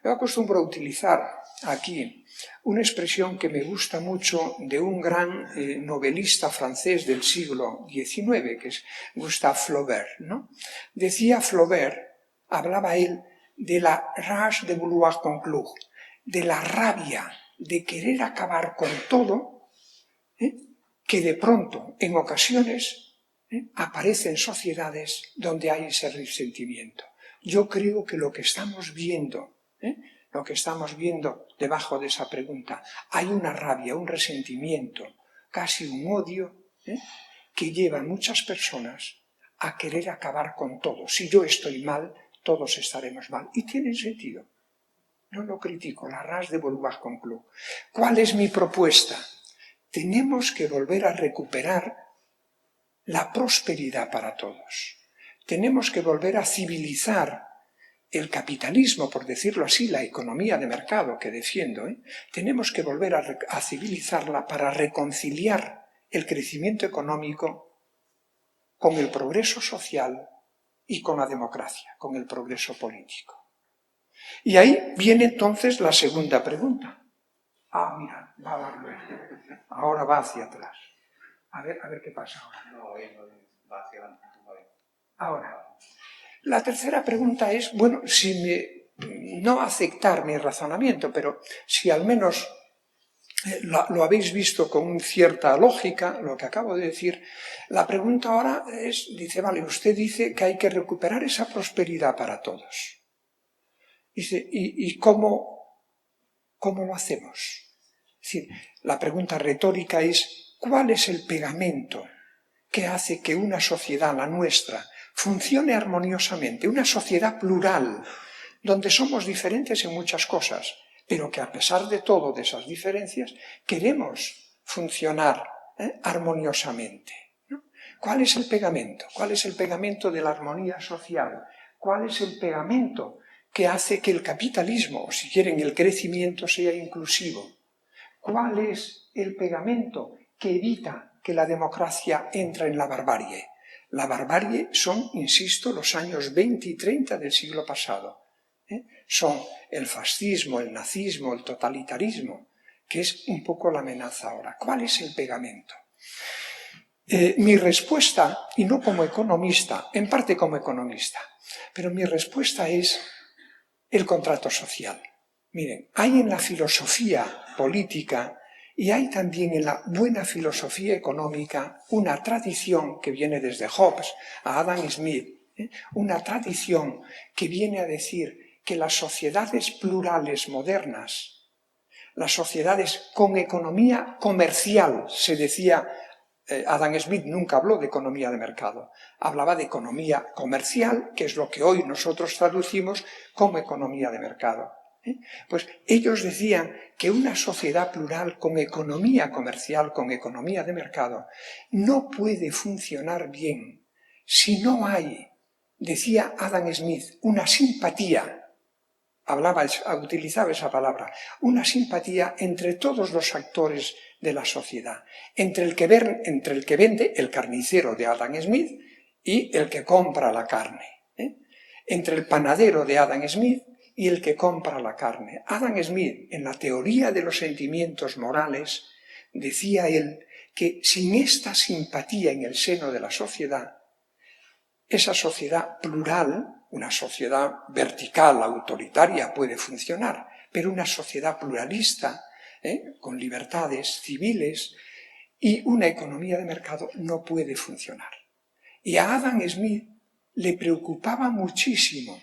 Yo acostumbro a utilizar aquí una expresión que me gusta mucho de un gran novelista francés del siglo XIX, que es Gustave Flaubert, ¿no? Decía Flaubert, hablaba él de la rage de vouloir conclure, de la rabia de querer acabar con todo, que de pronto, en ocasiones, aparece en sociedades donde hay ese resentimiento. Yo creo que lo que estamos viendo debajo de esa pregunta, hay una rabia, un resentimiento, casi un odio, que lleva a muchas personas a querer acabar con todo. Si yo estoy mal, todos estaremos mal. Y tiene sentido. No lo critico, la ras de Volvac conclu. ¿Cuál es mi propuesta? Tenemos que volver a recuperar la prosperidad para todos. Tenemos que volver a civilizar el capitalismo, por decirlo así, la economía de mercado que defiendo. Tenemos que volver a civilizarla para reconciliar el crecimiento económico con el progreso social y con la democracia, con el progreso político. Y ahí viene entonces la segunda pregunta. Mira, va a darlo. Ahora va hacia atrás. A ver qué pasa ahora. No, va hacia adelante. Ahora, la tercera pregunta es, bueno, no aceptar mi razonamiento, pero si al menos lo habéis visto con cierta lógica, lo que acabo de decir, la pregunta ahora dice, vale, usted dice que hay que recuperar esa prosperidad para todos. Dice, ¿y cómo lo hacemos? Es decir, la pregunta retórica es, ¿cuál es el pegamento que hace que una sociedad, la nuestra, funcione armoniosamente? Una sociedad plural, donde somos diferentes en muchas cosas, pero que a pesar de todo, de esas diferencias, queremos funcionar armoniosamente, ¿no? ¿Cuál es el pegamento? ¿Cuál es el pegamento de la armonía social? ¿Cuál es el pegamento que hace que el capitalismo, o si quieren el crecimiento, sea inclusivo? ¿Cuál es el pegamento que evita que la democracia entre en la barbarie? La barbarie son, insisto, los años 20 y 30 del siglo pasado. Son el fascismo, el nazismo, el totalitarismo, que es un poco la amenaza ahora. ¿Cuál es el pegamento? Mi respuesta, y no como economista, en parte como economista, pero mi respuesta es el contrato social. Miren, hay en la filosofía política y hay también en la buena filosofía económica una tradición que viene desde Hobbes a Adam Smith, una tradición que viene a decir que las sociedades plurales modernas, las sociedades con economía comercial, se decía, Adam Smith nunca habló de economía de mercado, hablaba de economía comercial, que es lo que hoy nosotros traducimos como economía de mercado. Pues ellos decían que una sociedad plural con economía comercial, con economía de mercado, no puede funcionar bien si no hay, decía Adam Smith, una simpatía, utilizaba esa palabra, una simpatía entre todos los actores de la sociedad, entre el que vende, el carnicero de Adam Smith, y el que compra la carne, entre el panadero de Adam Smith y el que compra la carne. Adam Smith, en la teoría de los sentimientos morales, decía él que sin esta simpatía en el seno de la sociedad, esa sociedad plural, una sociedad vertical, autoritaria, puede funcionar, pero una sociedad pluralista, con libertades civiles y una economía de mercado no puede funcionar. Y a Adam Smith le preocupaba muchísimo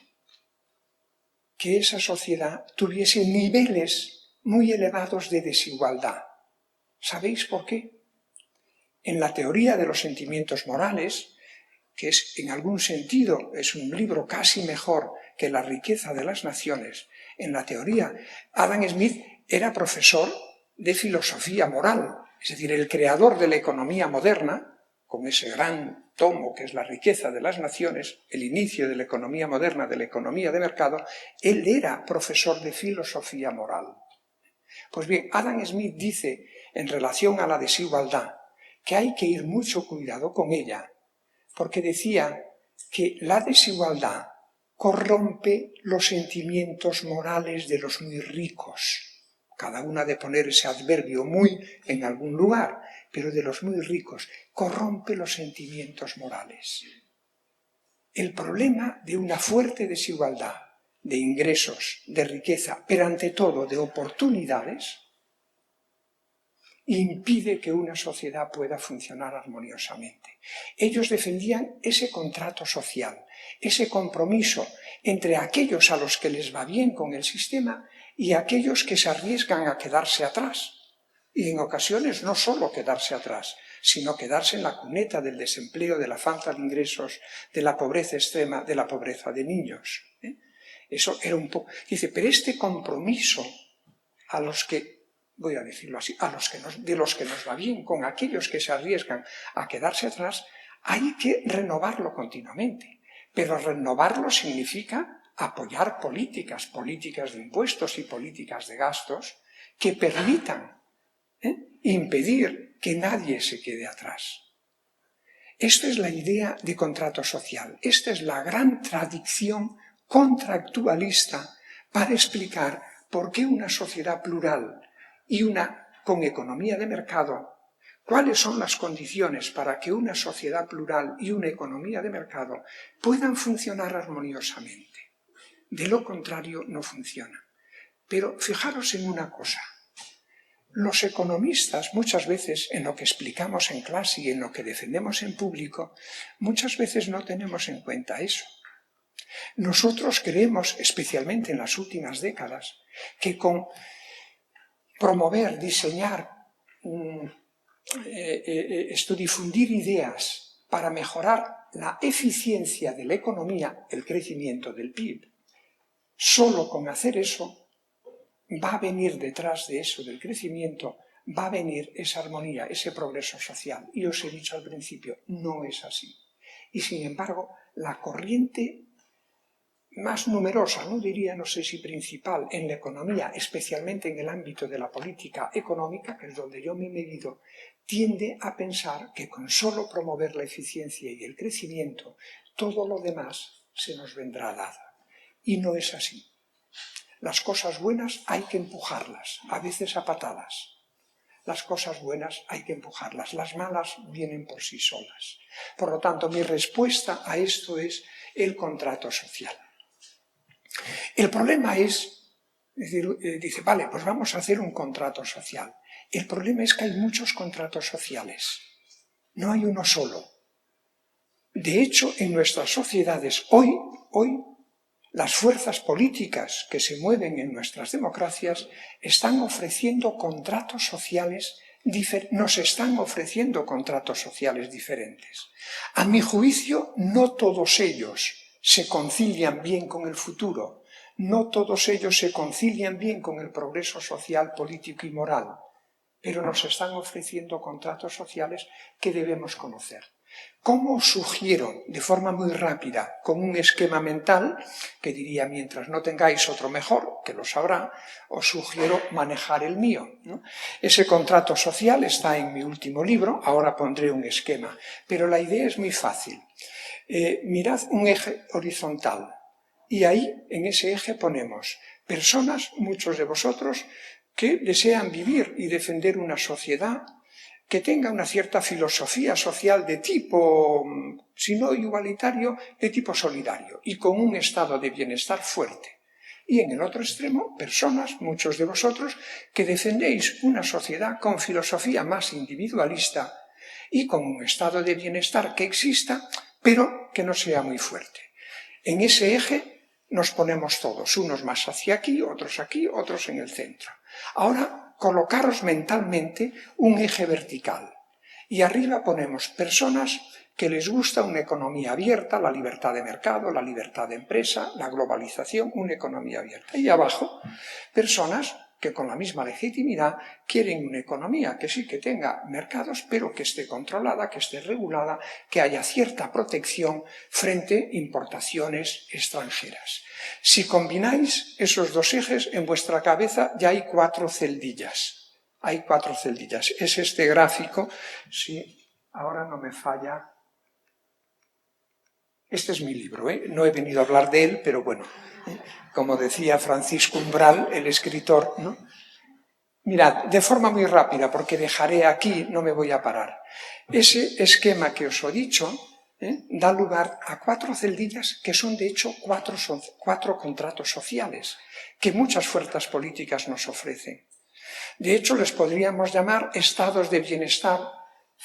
que esa sociedad tuviese niveles muy elevados de desigualdad. ¿Sabéis por qué? En la teoría de los sentimientos morales, que es, en algún sentido, es un libro casi mejor que La riqueza de las naciones, en la teoría, Adam Smith era profesor de filosofía moral, es decir, el creador de la economía moderna, con ese gran tomo que es La riqueza de las naciones, el inicio de la economía moderna, de la economía de mercado, él era profesor de filosofía moral. Pues bien, Adam Smith dice, en relación a la desigualdad, que hay que ir mucho cuidado con ella, porque decía que la desigualdad corrompe los sentimientos morales de los muy ricos. Cada una de poner ese adverbio muy en algún lugar, pero de los muy ricos, corrompe los sentimientos morales. El problema de una fuerte desigualdad de ingresos, de riqueza, pero ante todo de oportunidades, impide que una sociedad pueda funcionar armoniosamente. Ellos defendían ese contrato social, ese compromiso entre aquellos a los que les va bien con el sistema y aquellos que se arriesgan a quedarse atrás. Y en ocasiones no solo quedarse atrás, sino quedarse en la cuneta del desempleo, de la falta de ingresos, de la pobreza extrema, de la pobreza de niños. Eso era un poco... Dice, pero este compromiso a los que, voy a decirlo así, de los que nos va bien, con aquellos que se arriesgan a quedarse atrás, hay que renovarlo continuamente. Pero renovarlo significa apoyar políticas de impuestos y políticas de gastos que permitan impedir que nadie se quede atrás. Esta es la idea de contrato social. Esta es la gran tradición contractualista para explicar por qué una sociedad plural y una con economía de mercado, cuáles son las condiciones para que una sociedad plural y una economía de mercado puedan funcionar armoniosamente. De lo contrario, no funciona. Pero fijaros en una cosa. Los economistas, muchas veces, en lo que explicamos en clase y en lo que defendemos en público, muchas veces no tenemos en cuenta eso. Nosotros creemos, especialmente en las últimas décadas, que con promover, diseñar, difundir ideas para mejorar la eficiencia de la economía, el crecimiento del PIB, solo con hacer eso va a venir detrás de eso, del crecimiento, va a venir esa armonía, ese progreso social. Y os he dicho al principio, no es así. Y sin embargo, la corriente más numerosa, no sé si principal, en la economía, especialmente en el ámbito de la política económica, que es donde yo me he medido, tiende a pensar que con solo promover la eficiencia y el crecimiento, todo lo demás se nos vendrá dado. Y no es así. Las cosas buenas hay que empujarlas, a veces a patadas. Las cosas buenas hay que empujarlas, las malas vienen por sí solas. Por lo tanto, mi respuesta a esto es el contrato social. El problema es decir, dice, vale, pues vamos a hacer un contrato social. El problema es que hay muchos contratos sociales, no hay uno solo. De hecho, en nuestras sociedades hoy las fuerzas políticas que se mueven en nuestras democracias están ofreciendo contratos sociales nos están ofreciendo contratos sociales diferentes. A mi juicio, no todos ellos se concilian bien con el futuro, no todos ellos se concilian bien con el progreso social, político y moral, pero nos están ofreciendo contratos sociales que debemos conocer. ¿Cómo os sugiero, de forma muy rápida, con un esquema mental, que diría, mientras no tengáis otro mejor, que lo sabrá, os sugiero manejar el mío, ¿no? Ese contrato social está en mi último libro, ahora pondré un esquema, pero la idea es muy fácil. Mirad un eje horizontal, y ahí, en ese eje, ponemos personas, muchos de vosotros, que desean vivir y defender una sociedad que tenga una cierta filosofía social de tipo, si no igualitario, de tipo solidario y con un estado de bienestar fuerte. Y en el otro extremo, personas, muchos de vosotros, que defendéis una sociedad con filosofía más individualista y con un estado de bienestar que exista, pero que no sea muy fuerte. En ese eje nos ponemos todos, unos más hacia aquí, otros en el centro. Ahora, colocaros mentalmente un eje vertical y arriba ponemos personas que les gusta una economía abierta, la libertad de mercado, la libertad de empresa, la globalización, una economía abierta. Y abajo, personas que con la misma legitimidad quieren una economía que sí que tenga mercados, pero que esté controlada, que esté regulada, que haya cierta protección frente a importaciones extranjeras. Si combináis esos dos ejes, en vuestra cabeza ya hay 4 celdillas. Hay 4 celdillas. Es este gráfico, si ahora no me falla. Este es mi libro, no he venido a hablar de él, pero bueno, como decía Francisco Umbral, el escritor, ¿no? Mirad, de forma muy rápida, porque dejaré aquí, no me voy a parar. Ese esquema que os he dicho da lugar a 4 celdillas que son, de hecho, 4 contratos sociales que muchas fuerzas políticas nos ofrecen. De hecho, les podríamos llamar estados de bienestar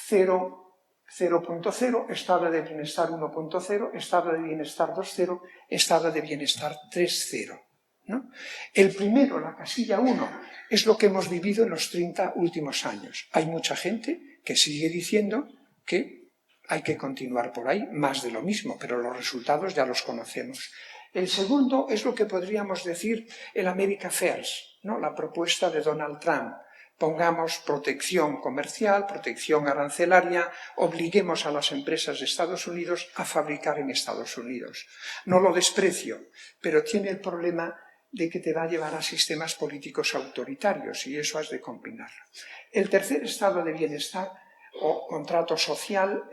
0.0, estado de bienestar 1.0, estado de bienestar 2.0, estado de bienestar 3.0. ¿no? El primero, la casilla 1, es lo que hemos vivido en los 30 últimos años. Hay mucha gente que sigue diciendo que hay que continuar por ahí, más de lo mismo, pero los resultados ya los conocemos. El segundo es lo que podríamos decir el America First, ¿no? La propuesta de Donald Trump. Pongamos protección comercial, protección arancelaria, obliguemos a las empresas de Estados Unidos a fabricar en Estados Unidos. No lo desprecio, pero tiene el problema de que te va a llevar a sistemas políticos autoritarios y eso has de combinarlo. El tercer estado de bienestar o contrato social,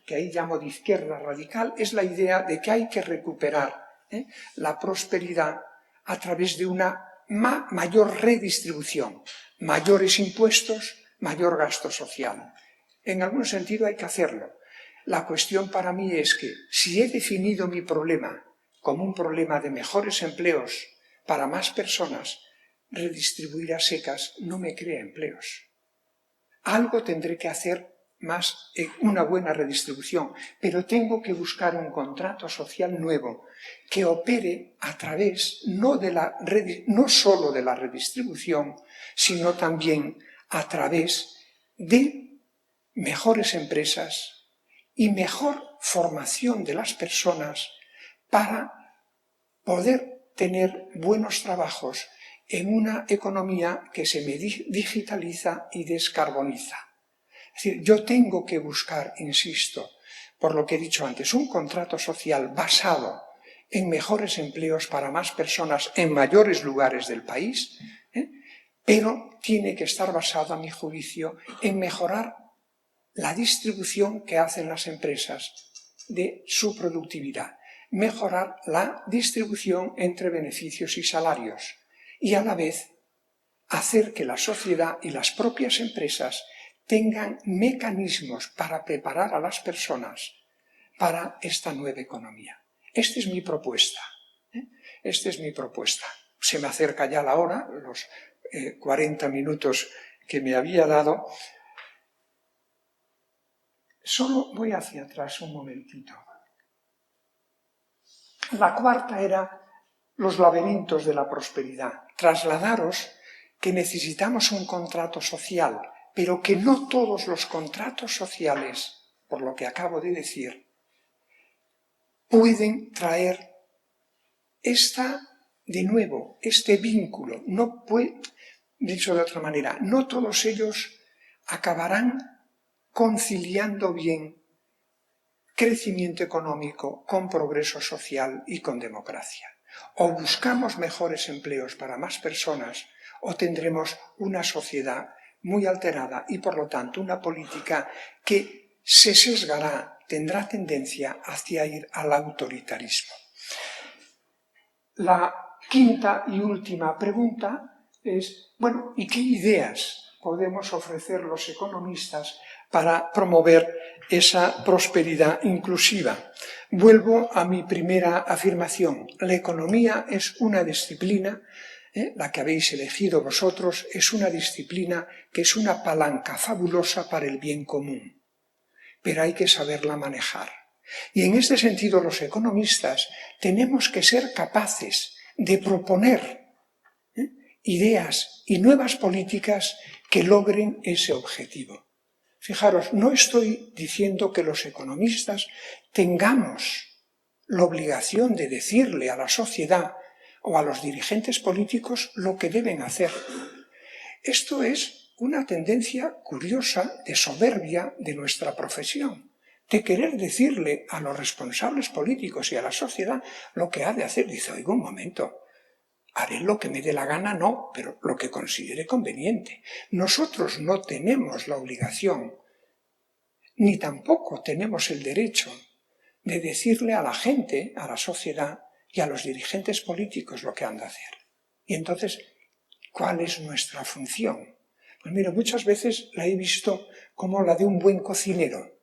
que ahí llamo de izquierda radical, es la idea de que hay que recuperar la prosperidad a través de una mayor redistribución, mayores impuestos, mayor gasto social. En algún sentido hay que hacerlo. La cuestión para mí es que si he definido mi problema como un problema de mejores empleos para más personas, redistribuir a secas no me crea empleos. Algo tendré que hacer más una buena redistribución, pero tengo que buscar un contrato social nuevo que opere a través no solo de la redistribución, sino también a través de mejores empresas y mejor formación de las personas para poder tener buenos trabajos en una economía que se digitaliza y descarboniza. Es decir, yo tengo que buscar, insisto, por lo que he dicho antes, un contrato social basado en mejores empleos para más personas en mayores lugares del país, pero tiene que estar basado, a mi juicio, en mejorar la distribución que hacen las empresas de su productividad, mejorar la distribución entre beneficios y salarios y a la vez hacer que la sociedad y las propias empresas tengan mecanismos para preparar a las personas para esta nueva economía. Esta es mi propuesta. Esta es mi propuesta. Se me acerca ya la hora, los 40 minutos que me había dado. Solo voy hacia atrás un momentito. La cuarta era los laberintos de la prosperidad. Trasladaros que necesitamos un contrato social, pero que no todos los contratos sociales, por lo que acabo de decir, pueden traer este vínculo. No puede, dicho de otra manera, no todos ellos acabarán conciliando bien crecimiento económico con progreso social y con democracia. O buscamos mejores empleos para más personas o tendremos una sociedad muy alterada y, por lo tanto, una política que se sesgará, tendrá tendencia hacia ir al autoritarismo. La quinta y última pregunta es, bueno, ¿y qué ideas podemos ofrecer los economistas para promover esa prosperidad inclusiva? Vuelvo a mi primera afirmación. La economía es una disciplina, la que habéis elegido vosotros, es una disciplina que es una palanca fabulosa para el bien común, pero hay que saberla manejar. Y en este sentido los economistas tenemos que ser capaces de proponer ideas y nuevas políticas que logren ese objetivo. Fijaros, no estoy diciendo que los economistas tengamos la obligación de decirle a la sociedad o a los dirigentes políticos lo que deben hacer. Esto es una tendencia curiosa de soberbia de nuestra profesión, de querer decirle a los responsables políticos y a la sociedad lo que ha de hacer. Dice, oiga, un momento, haré lo que me dé la gana, no, pero lo que considere conveniente. Nosotros no tenemos la obligación, ni tampoco tenemos el derecho de decirle a la gente, a la sociedad y a los dirigentes políticos lo que han de hacer. Y entonces, ¿cuál es nuestra función? Pues mira, muchas veces la he visto como la de un buen cocinero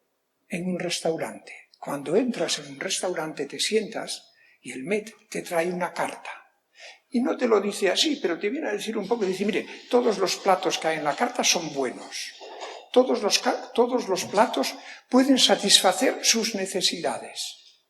en un restaurante. Cuando entras en un restaurante te sientas y el MET te trae una carta. Y no te lo dice así, pero te viene a decir un poco, dice, mire, todos los platos que hay en la carta son buenos. Todos los platos pueden satisfacer sus necesidades.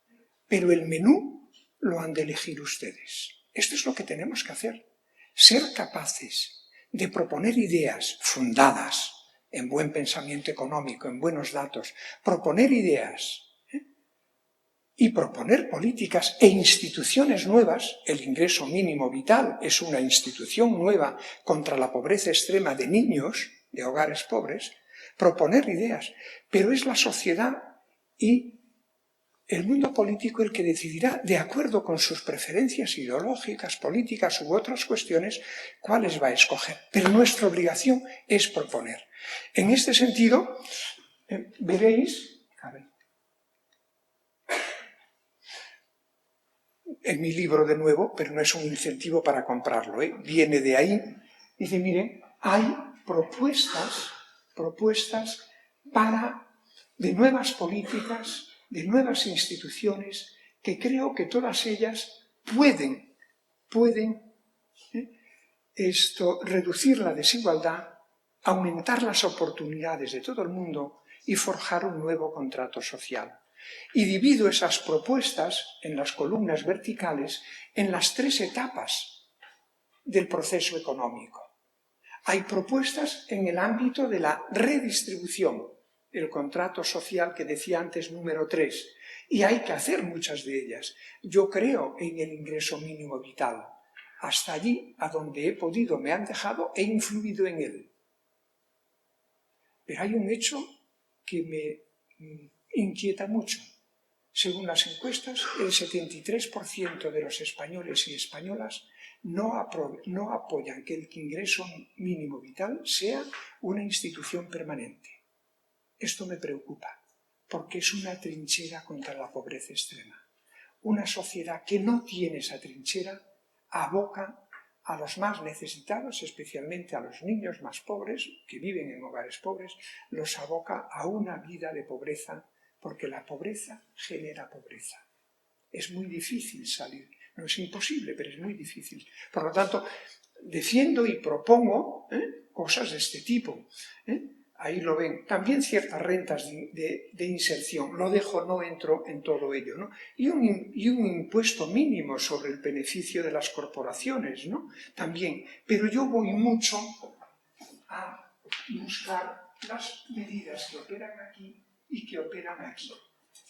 Pero el menú lo han de elegir ustedes. Esto es lo que tenemos que hacer. Ser capaces de proponer ideas fundadas en buen pensamiento económico, en buenos datos, proponer ideas y proponer políticas e instituciones nuevas. El ingreso mínimo vital es una institución nueva contra la pobreza extrema de niños de hogares pobres, proponer ideas, pero es la sociedad y el mundo político el que decidirá, de acuerdo con sus preferencias ideológicas, políticas u otras cuestiones, cuáles va a escoger. Pero nuestra obligación es proponer. En este sentido, veréis, en mi libro de nuevo, pero no es un incentivo para comprarlo, viene de ahí, dice, miren, hay propuestas de nuevas políticas, de nuevas instituciones, que creo que todas ellas pueden reducir la desigualdad, aumentar las oportunidades de todo el mundo y forjar un nuevo contrato social. Y divido esas propuestas en las columnas verticales en las 3 etapas del proceso económico. Hay propuestas en el ámbito de la redistribución, el contrato social que decía antes, número 3, y hay que hacer muchas de ellas. Yo creo en el ingreso mínimo vital. Hasta allí, a donde he podido, me han dejado, he influido en él. Pero hay un hecho que me inquieta mucho. Según las encuestas, el 73% de los españoles y españolas no apoyan que el ingreso mínimo vital sea una institución permanente. Esto me preocupa, porque es una trinchera contra la pobreza extrema. Una sociedad que no tiene esa trinchera aboca a los más necesitados, especialmente a los niños más pobres, que viven en hogares pobres, los aboca a una vida de pobreza, porque la pobreza genera pobreza. Es muy difícil salir, no es imposible, pero es muy difícil. Por lo tanto, defiendo y propongo cosas de este tipo. Ahí lo ven. También ciertas rentas de inserción. Lo dejo, no entro en todo ello, ¿no? Y un impuesto mínimo sobre el beneficio de las corporaciones, ¿no? También. Pero yo voy mucho a buscar las medidas que operan aquí y que operan aquí,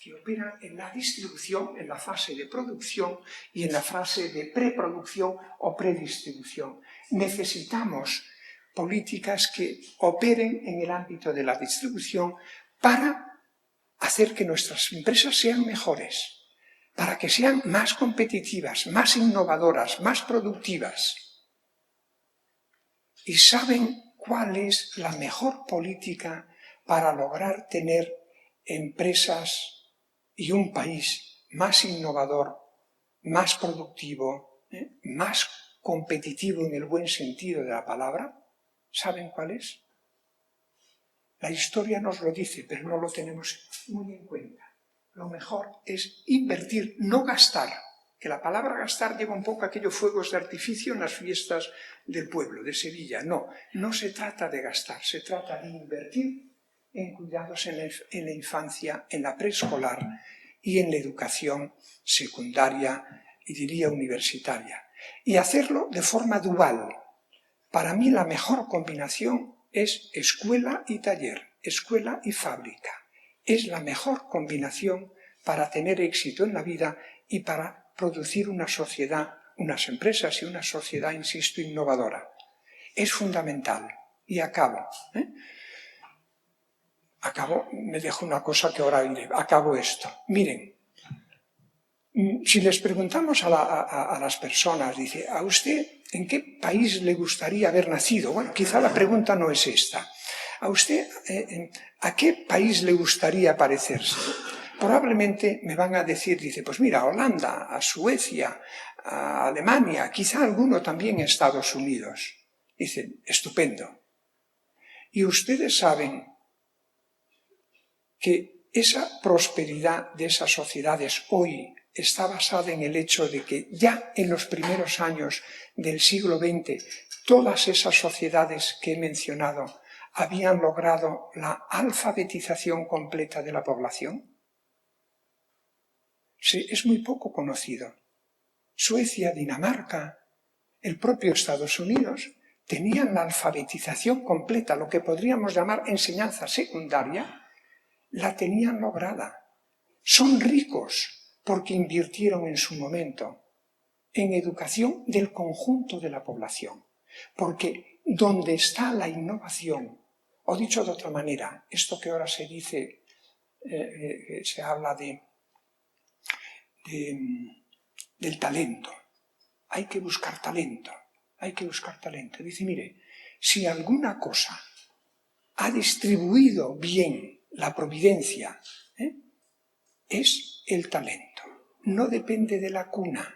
que operan en la distribución, en la fase de producción y en la fase de preproducción o predistribución. Necesitamos políticas que operen en el ámbito de la distribución para hacer que nuestras empresas sean mejores, para que sean más competitivas, más innovadoras, más productivas. ¿Y saben cuál es la mejor política para lograr tener empresas y un país más innovador, más productivo, más competitivo en el buen sentido de la palabra? ¿Saben cuál es? La historia nos lo dice, pero no lo tenemos muy en cuenta. Lo mejor es invertir, no gastar, que la palabra gastar lleva un poco aquellos fuegos de artificio en las fiestas del pueblo, de Sevilla. No, no se trata de gastar, se trata de invertir en cuidados en la infancia, en la preescolar y en la educación secundaria y diría universitaria. Y hacerlo de forma dual. Para mí la mejor combinación es escuela y taller, escuela y fábrica. Es la mejor combinación para tener éxito en la vida y para producir una sociedad, unas empresas y una sociedad, insisto, innovadora. Es fundamental. Y acabo. Me dejo una cosa que ahora diré. Acabo esto. Miren, si les preguntamos a las personas, dice, ¿a usted en qué país le gustaría haber nacido? Bueno, quizá la pregunta no es esta. ¿A usted a qué país le gustaría parecerse? Probablemente me van a decir, dice, pues mira, a Holanda, a Suecia, a Alemania, quizá alguno también a Estados Unidos. Dice, estupendo. Y ustedes saben que esa prosperidad de esas sociedades hoy está basada en el hecho de que ya en los primeros años del siglo XX todas esas sociedades que he mencionado habían logrado la alfabetización completa de la población. Sí, es muy poco conocido. Suecia, Dinamarca, el propio Estados Unidos tenían la alfabetización completa, lo que podríamos llamar enseñanza secundaria, la tenían lograda. Son ricos porque invirtieron en su momento en educación del conjunto de la población. Porque donde está la innovación, o dicho de otra manera, esto que ahora se dice, se habla del talento. Hay que buscar talento, hay que buscar talento. Dice, mire, si alguna cosa ha distribuido bien la providencia, es el talento. No depende de la cuna.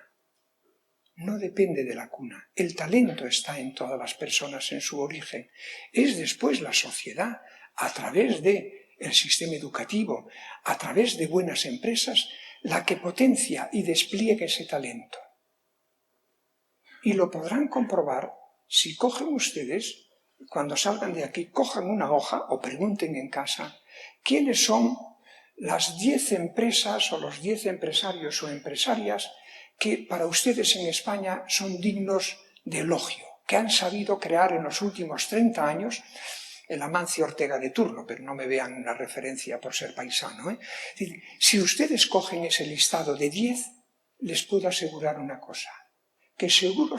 No depende de la cuna. El talento está en todas las personas en su origen. Es después la sociedad, a través del sistema educativo, a través de buenas empresas, la que potencia y despliega ese talento. Y lo podrán comprobar si cogen ustedes, cuando salgan de aquí, cojan una hoja o pregunten en casa quiénes son las 10 empresas o los 10 empresarios o empresarias que para ustedes en España son dignos de elogio, que han sabido crear en los últimos 30 años el Amancio Ortega de turno, pero no me vean una referencia por ser paisano. Si ustedes cogen ese listado de 10, les puedo asegurar una cosa, que seguro,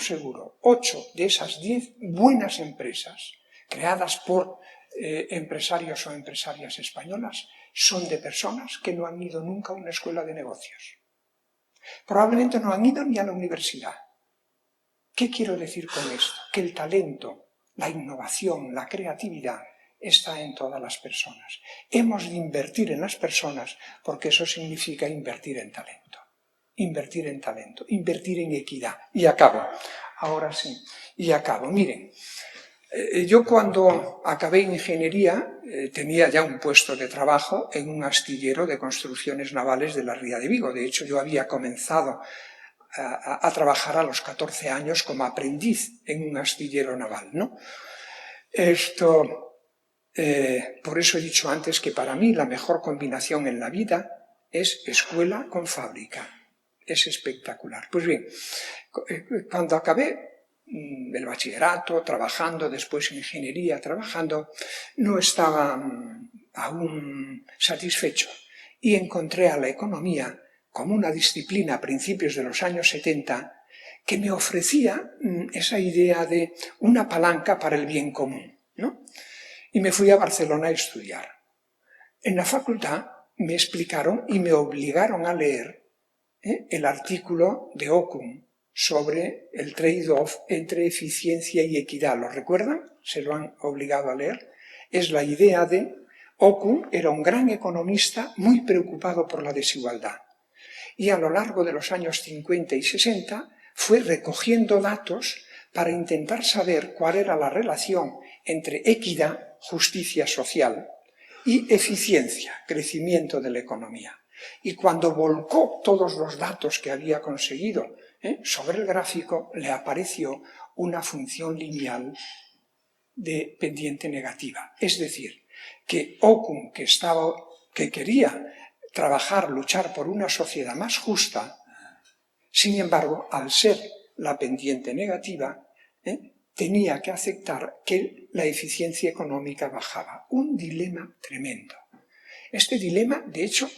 8 de esas 10 buenas empresas creadas por empresarios o empresarias españolas son de personas que no han ido nunca a una escuela de negocios. Probablemente no han ido ni a la universidad. ¿Qué quiero decir con esto? Que el talento, la innovación, la creatividad está en todas las personas. Hemos de invertir en las personas porque eso significa invertir en talento. Invertir en talento, invertir en equidad. Y acabo, ahora sí, y acabo. Miren, yo cuando acabé ingeniería tenía ya un puesto de trabajo en un astillero de construcciones navales de la Ría de Vigo. De hecho, yo había comenzado a trabajar a los 14 años como aprendiz en un astillero naval, ¿no? Por eso he dicho antes que para mí la mejor combinación en la vida es escuela con fábrica. Es espectacular. Pues bien, cuando acabé el bachillerato, trabajando, después en ingeniería, trabajando, no estaba aún satisfecho y encontré a la economía como una disciplina a principios de los años 70 que me ofrecía esa idea de una palanca para el bien común, ¿no? Y me fui a Barcelona a estudiar. En la facultad me explicaron y me obligaron a leer el artículo de Okun sobre el trade-off entre eficiencia y equidad. ¿Lo recuerdan? ¿Se lo han obligado a leer? Es la idea de Okun, era un gran economista muy preocupado por la desigualdad. Y a lo largo de los años 50 y 60 fue recogiendo datos para intentar saber cuál era la relación entre equidad, justicia social, y eficiencia, crecimiento de la economía. Y cuando volcó todos los datos que había conseguido sobre el gráfico, le apareció una función lineal de pendiente negativa. Es decir, que Okun, que quería trabajar, luchar por una sociedad más justa, sin embargo, al ser la pendiente negativa, tenía que aceptar que la eficiencia económica bajaba. Un dilema tremendo. Este dilema, de hecho,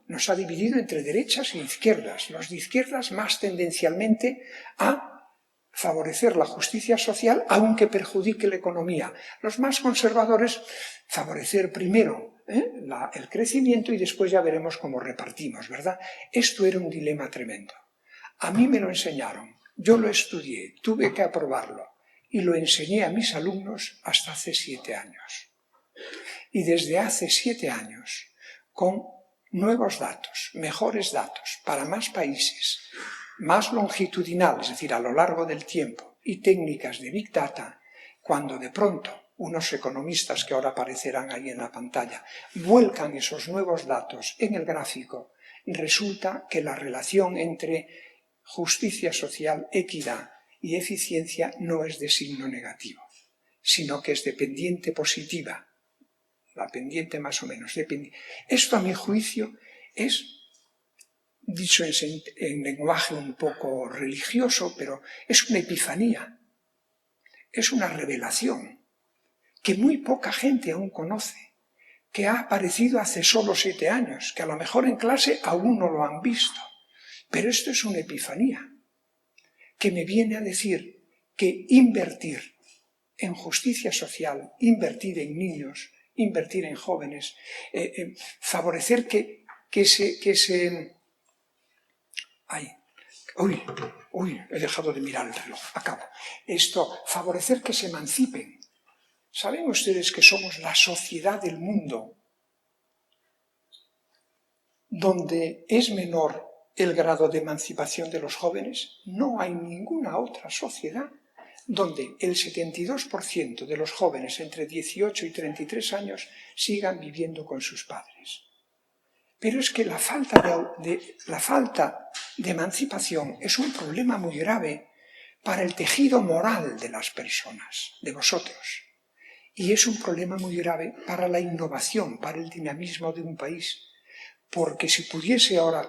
nos ha dividido entre derechas e izquierdas. Los de izquierdas más tendencialmente a favorecer la justicia social, aunque perjudique la economía. Los más conservadores, favorecer primero el crecimiento y después ya veremos cómo repartimos, ¿verdad? Esto era un dilema tremendo. A mí me lo enseñaron, yo lo estudié, tuve que aprobarlo y lo enseñé a mis alumnos hasta hace 7 años. Y desde hace 7 años, con nuevos datos, mejores datos para más países, más longitudinales, es decir, a lo largo del tiempo, y técnicas de Big Data, cuando de pronto unos economistas que ahora aparecerán ahí en la pantalla vuelcan esos nuevos datos en el gráfico, resulta que la relación entre justicia social, equidad y eficiencia no es de signo negativo, sino que es de pendiente positiva. La pendiente más o menos dependiente. Esto, a mi juicio, es, dicho en lenguaje un poco religioso, pero es una epifanía, es una revelación que muy poca gente aún conoce, que ha aparecido hace solo 7 años, que a lo mejor en clase aún no lo han visto. Pero esto es una epifanía que me viene a decir que invertir en justicia social, invertir en niños, invertir en jóvenes, favorecer que se... Ay, uy, he dejado de mirar el reloj, acabo. Favorecer que se emancipen. ¿Saben ustedes que somos la sociedad del mundo donde es menor el grado de emancipación de los jóvenes? No hay ninguna otra sociedad donde el 72% de los jóvenes entre 18 y 33 años sigan viviendo con sus padres. Pero es que la falta de emancipación es un problema muy grave para el tejido moral de las personas, de vosotros. Y es un problema muy grave para la innovación, para el dinamismo de un país. Porque si pudiese ahora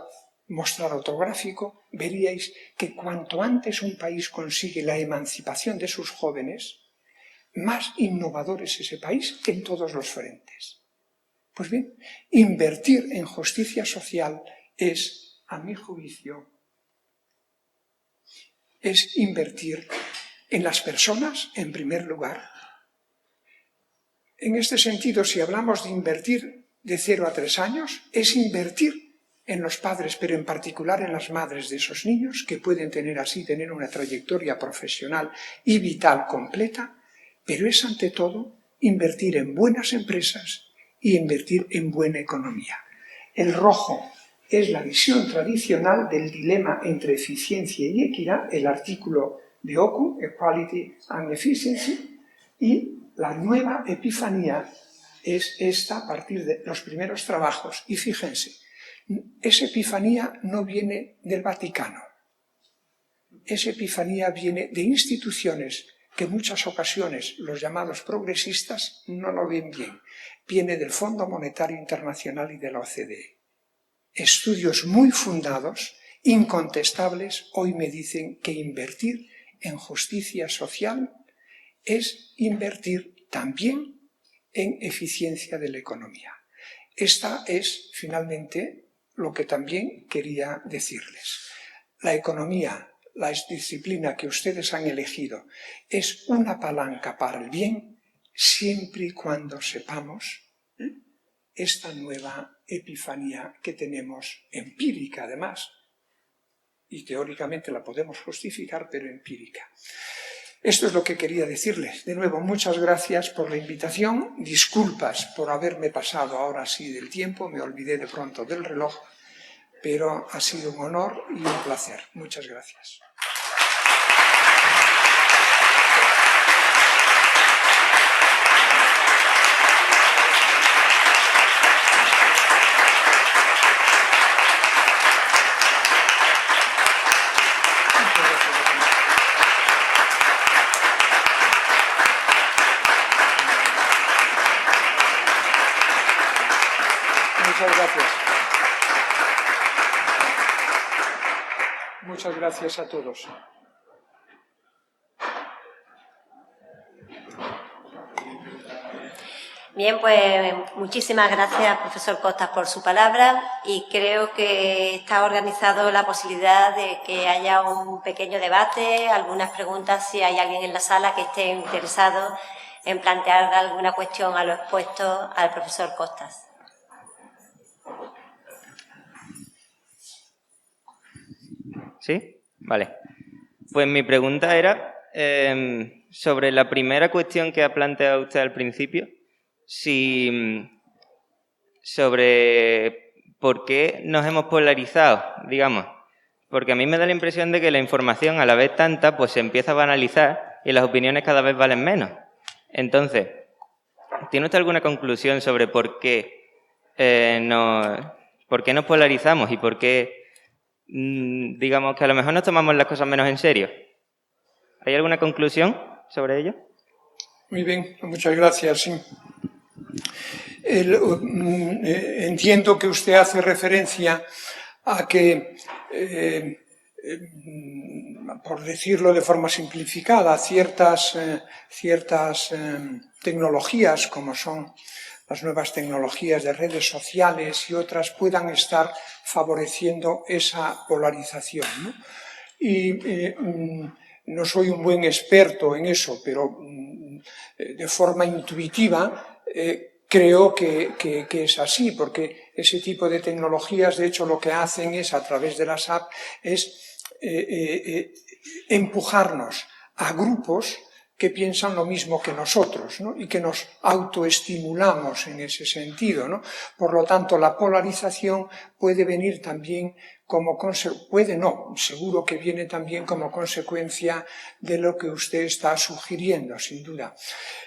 mostrar otro gráfico, veríais que cuanto antes un país consigue la emancipación de sus jóvenes, más innovador es ese país en todos los frentes. Pues bien, invertir en justicia social es, a mi juicio, es invertir en las personas en primer lugar. En este sentido, si hablamos de invertir de 0 a 3 años, es invertir en los padres, pero en particular en las madres de esos niños, que pueden tener una trayectoria profesional y vital completa, pero es ante todo invertir en buenas empresas y invertir en buena economía. El rojo es la visión tradicional del dilema entre eficiencia y equidad, el artículo de Oku, Equality and Efficiency, y la nueva epifanía es esta a partir de los primeros trabajos. Y fíjense, esa epifanía no viene del Vaticano. Esa epifanía viene de instituciones que en muchas ocasiones los llamados progresistas no lo ven bien. Viene del Fondo Monetario Internacional y de la OCDE. Estudios muy fundados, incontestables, hoy me dicen que invertir en justicia social es invertir también en eficiencia de la economía. Esta es, finalmente, lo que también quería decirles. La economía, la disciplina que ustedes han elegido, es una palanca para el bien, siempre y cuando sepamos esta nueva epifanía que tenemos, empírica además, y teóricamente la podemos justificar, pero empírica. Esto es lo que quería decirles. De nuevo, muchas gracias por la invitación. Disculpas por haberme pasado ahora sí del tiempo, me olvidé de pronto del reloj, pero ha sido un honor y un placer. Muchas gracias. Muchas gracias. Muchas gracias a todos. Bien, pues muchísimas gracias, profesor Costas, por su palabra, y creo que está organizado la posibilidad de que haya un pequeño debate, algunas preguntas, si hay alguien en la sala que esté interesado en plantear alguna cuestión a lo expuesto al profesor Costas. ¿Sí? Vale. Pues mi pregunta era sobre la primera cuestión que ha planteado usted al principio, sobre por qué nos hemos polarizado, digamos. Porque a mí me da la impresión de que la información, a la vez tanta, pues se empieza a banalizar y las opiniones cada vez valen menos. Entonces, ¿tiene usted alguna conclusión sobre por qué nos polarizamos y por qué, digamos, que a lo mejor nos tomamos las cosas menos en serio? ¿Hay alguna conclusión sobre ello? Muy bien, muchas gracias. Sí. Entiendo que usted hace referencia a que, por decirlo de forma simplificada, ciertas tecnologías como son las nuevas tecnologías de redes sociales y otras puedan estar favoreciendo esa polarización, ¿no? Y no soy un buen experto en eso, pero de forma intuitiva creo que es así, porque ese tipo de tecnologías, de hecho, lo que hacen es, a través de las apps, es empujarnos a grupos que piensan lo mismo que nosotros, ¿no? Y que nos autoestimulamos en ese sentido, ¿no? Por lo tanto, la polarización puede venir también como puede no, seguro que viene también como consecuencia de lo que usted está sugiriendo, sin duda.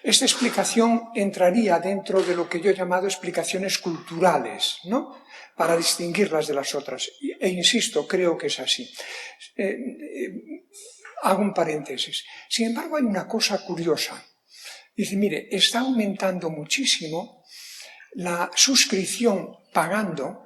Esta explicación entraría dentro de lo que yo he llamado explicaciones culturales, ¿no? Para distinguirlas de las otras. E insisto, creo que es así. Hago un paréntesis. Sin embargo, hay una cosa curiosa. Dice, mire, está aumentando muchísimo la suscripción pagando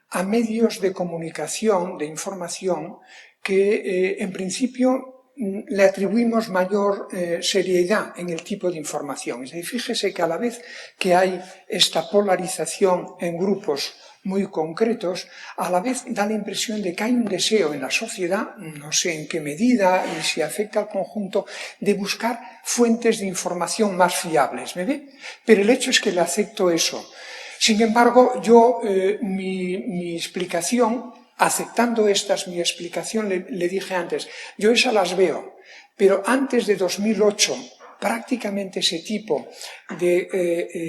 a medios de comunicación, de información, que en principio le atribuimos mayor seriedad en el tipo de información. Es decir, fíjese que a la vez que hay esta polarización en grupos muy concretos, a la vez da la impresión de que hay un deseo en la sociedad, no sé en qué medida y si afecta al conjunto, de buscar fuentes de información más fiables, ¿me ve? Pero el hecho es que le acepto eso. Sin embargo, yo, mi explicación, aceptando mi explicación, le dije antes, yo esas las veo, pero antes de 2008, prácticamente ese tipo de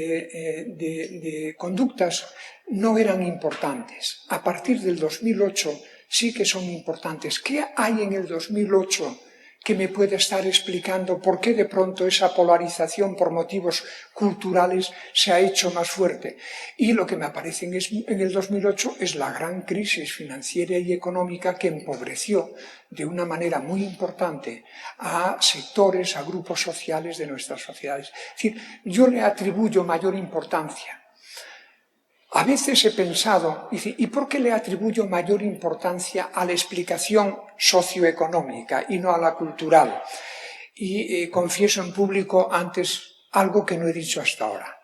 conductas no eran importantes. A partir del 2008 sí que son importantes. ¿Qué hay en el 2008 que me puede estar explicando por qué de pronto esa polarización por motivos culturales se ha hecho más fuerte? Y lo que me aparece en el 2008 es la gran crisis financiera y económica que empobreció de una manera muy importante a sectores, a grupos sociales de nuestras sociedades. Es decir, yo le atribuyo mayor importancia. A veces he pensado, ¿y por qué le atribuyo mayor importancia a la explicación socioeconómica y no a la cultural? Y confieso en público antes algo que no he dicho hasta ahora.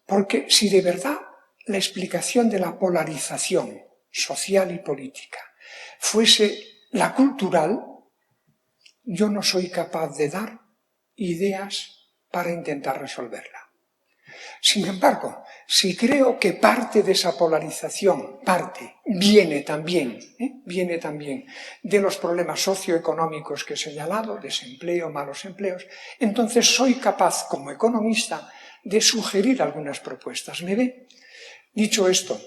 Porque si de verdad la explicación de la polarización social y política fuese la cultural, yo no soy capaz de dar ideas para intentar resolverla. Sin embargo, si creo que parte de esa polarización, viene también de los problemas socioeconómicos que he señalado, desempleo, malos empleos, entonces soy capaz, como economista, de sugerir algunas propuestas. ¿Me ve? Dicho esto,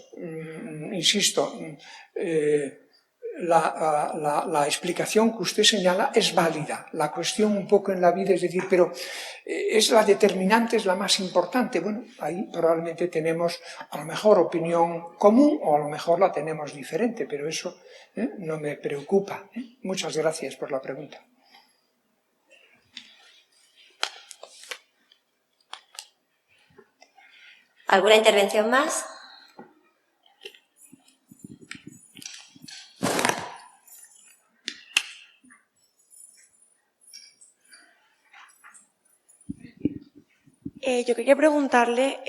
insisto, la explicación que usted señala es válida. La cuestión un poco en la vida es decir, pero ¿es la determinante, es la más importante? Bueno, ahí probablemente tenemos a lo mejor opinión común o a lo mejor la tenemos diferente, pero eso no me preocupa. Muchas gracias por la pregunta. ¿Alguna intervención más? Yo quería preguntarle,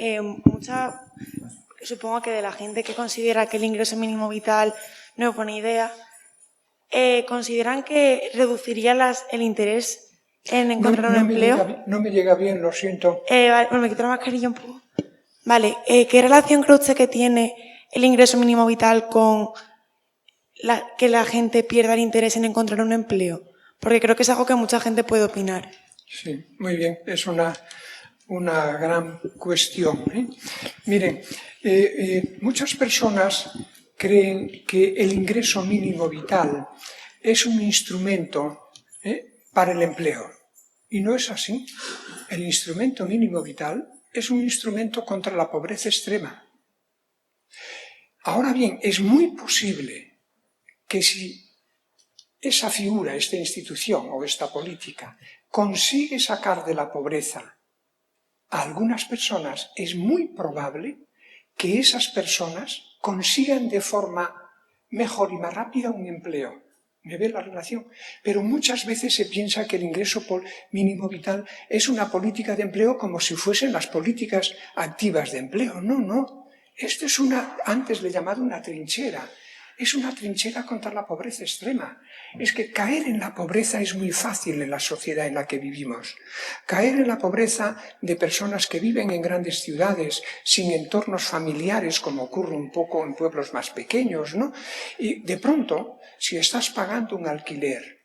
supongo que de la gente que considera que el ingreso mínimo vital no es buena idea, ¿consideran que reduciría el interés en encontrar un empleo? No me llega bien, lo siento. Vale, bueno, me quito la mascarilla un poco. Vale, ¿qué relación cree usted que tiene el ingreso mínimo vital con que la gente pierda el interés en encontrar un empleo? Porque creo que es algo que mucha gente puede opinar. Sí, muy bien, es una gran cuestión. Miren, muchas personas creen que el ingreso mínimo vital es un instrumento para el empleo. Y no es así. El instrumento mínimo vital es un instrumento contra la pobreza extrema. Ahora bien, es muy posible que si esa figura, esta institución o esta política consigue sacar de la pobreza a algunas personas, es muy probable que esas personas consigan de forma mejor y más rápida un empleo. me ve la relación. Pero muchas veces se piensa que el ingreso mínimo vital es una política de empleo como si fuesen las políticas activas de empleo. No, no. Esto es antes le he llamado una trinchera. Es una trinchera contra la pobreza extrema. Es que caer en la pobreza es muy fácil en la sociedad en la que vivimos. Caer en la pobreza de personas que viven en grandes ciudades, sin entornos familiares, como ocurre un poco en pueblos más pequeños, ¿no? Y de pronto, si estás pagando un alquiler,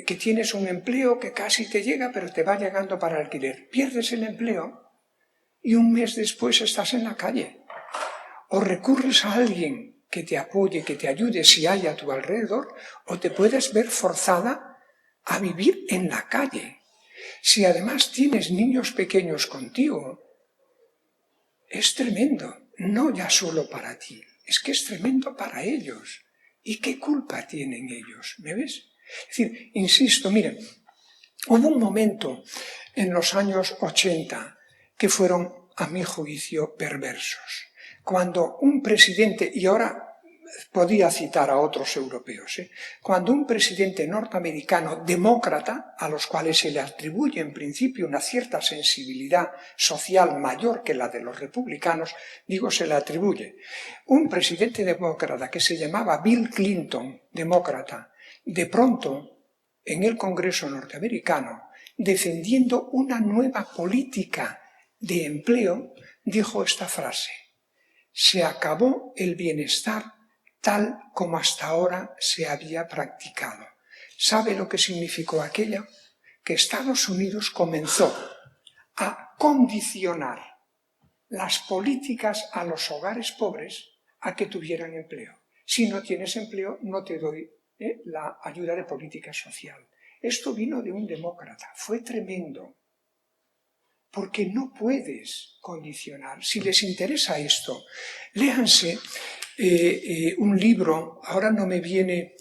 que tienes un empleo que casi te llega, pero te va llegando para alquiler, pierdes el empleo y un mes después estás en la calle. O recurres a alguien que te apoye, que te ayude si hay a tu alrededor, o te puedes ver forzada a vivir en la calle. Si además tienes niños pequeños contigo, es tremendo, no ya solo para ti, es que es tremendo para ellos. ¿Y qué culpa tienen ellos? ¿Me ves? Es decir, insisto, miren, hubo un momento en los años 80 que fueron, a mi juicio, perversos. Cuando un presidente, y ahora podía citar a otros europeos, cuando un presidente norteamericano demócrata, a los cuales se le atribuye en principio una cierta sensibilidad social mayor que la de los republicanos, digo se le atribuye, un presidente demócrata que se llamaba Bill Clinton, demócrata, de pronto en el Congreso norteamericano, defendiendo una nueva política de empleo, dijo esta frase: se acabó el bienestar tal como hasta ahora se había practicado. ¿Sabe lo que significó aquello? Que Estados Unidos comenzó a condicionar las políticas a los hogares pobres a que tuvieran empleo. Si no tienes empleo, no te doy la ayuda de política social. Esto vino de un demócrata, fue tremendo. Porque no puedes condicionar. Si les interesa esto, léanse un libro, ahora no me viene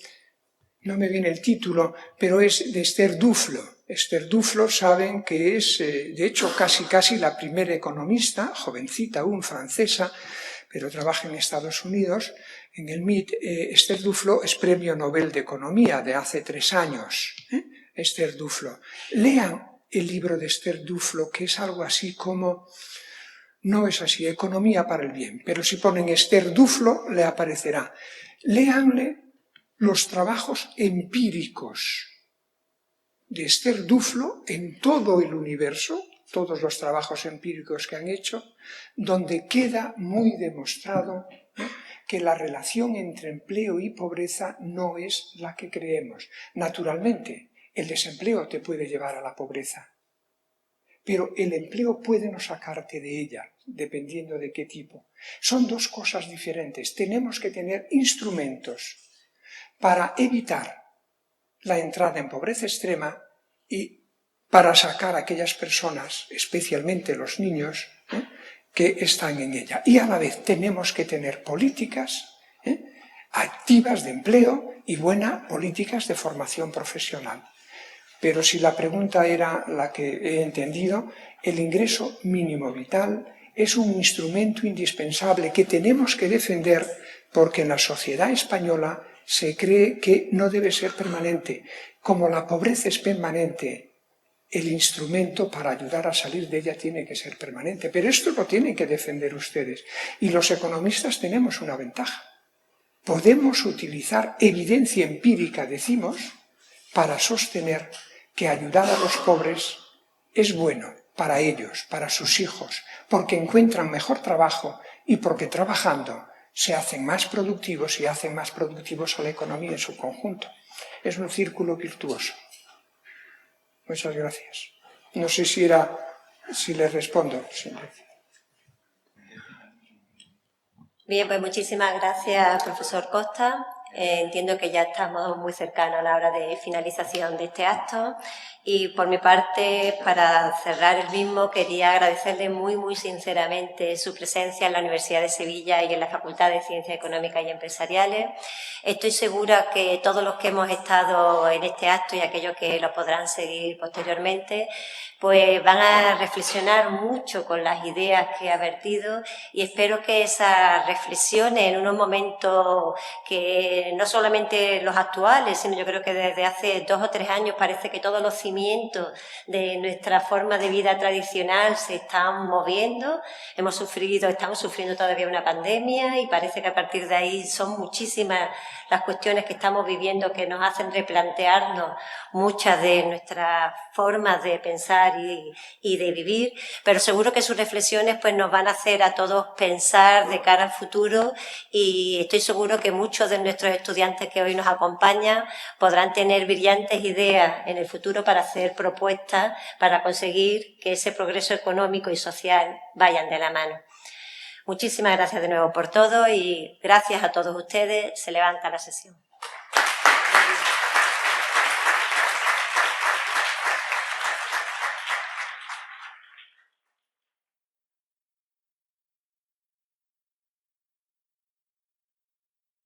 el título, pero es de Esther Duflo. Esther Duflo saben que es, de hecho, casi la primera economista, jovencita aún, francesa, pero trabaja en Estados Unidos, en el MIT. Esther Duflo es Premio Nobel de Economía de hace 3 años. Esther Duflo. Lean el libro de Esther Duflo, que es algo así como, no es así, Economía para el Bien, pero si ponen Esther Duflo le aparecerá. Léanle los trabajos empíricos de Esther Duflo en todo el universo, todos los trabajos empíricos que han hecho, donde queda muy demostrado que la relación entre empleo y pobreza no es la que creemos. Naturalmente, el desempleo te puede llevar a la pobreza, pero el empleo puede no sacarte de ella, dependiendo de qué tipo. Son dos cosas diferentes. Tenemos que tener instrumentos para evitar la entrada en pobreza extrema y para sacar a aquellas personas, especialmente los niños, que están en ella. Y a la vez tenemos que tener políticas activas de empleo y buenas políticas de formación profesional. Pero si la pregunta era la que he entendido, el ingreso mínimo vital es un instrumento indispensable que tenemos que defender porque en la sociedad española se cree que no debe ser permanente. Como la pobreza es permanente, el instrumento para ayudar a salir de ella tiene que ser permanente. Pero esto lo tienen que defender ustedes. Y los economistas tenemos una ventaja. Podemos utilizar evidencia empírica, decimos, para sostener que ayudar a los pobres es bueno para ellos, para sus hijos, porque encuentran mejor trabajo y porque trabajando se hacen más productivos y hacen más productivos a la economía en su conjunto. Es un círculo virtuoso. Muchas gracias. No sé si les respondo. Bien, pues muchísimas gracias, profesor Costa. Entiendo que ya estamos muy cercanos a la hora de finalización de este acto y por mi parte, para cerrar el mismo, quería agradecerle muy sinceramente su presencia en la Universidad de Sevilla y en la Facultad de Ciencias Económicas y Empresariales. Estoy segura que todos los que hemos estado en este acto y aquellos que lo podrán seguir posteriormente, pues van a reflexionar mucho con las ideas que ha vertido y espero que esas reflexiones en unos momentos que no solamente los actuales, sino yo creo que desde hace 2 o 3 años parece que todos los cimientos de nuestra forma de vida tradicional se están moviendo. Estamos sufriendo todavía una pandemia y parece que a partir de ahí son muchísimas las cuestiones que estamos viviendo que nos hacen replantearnos muchas de nuestras formas de pensar y de vivir, pero seguro que sus reflexiones pues nos van a hacer a todos pensar de cara al futuro, y estoy seguro que muchos de nuestros estudiantes que hoy nos acompañan podrán tener brillantes ideas en el futuro para hacer propuestas para conseguir que ese progreso económico y social vayan de la mano. Muchísimas gracias de nuevo por todo y gracias a todos ustedes. Se levanta la sesión.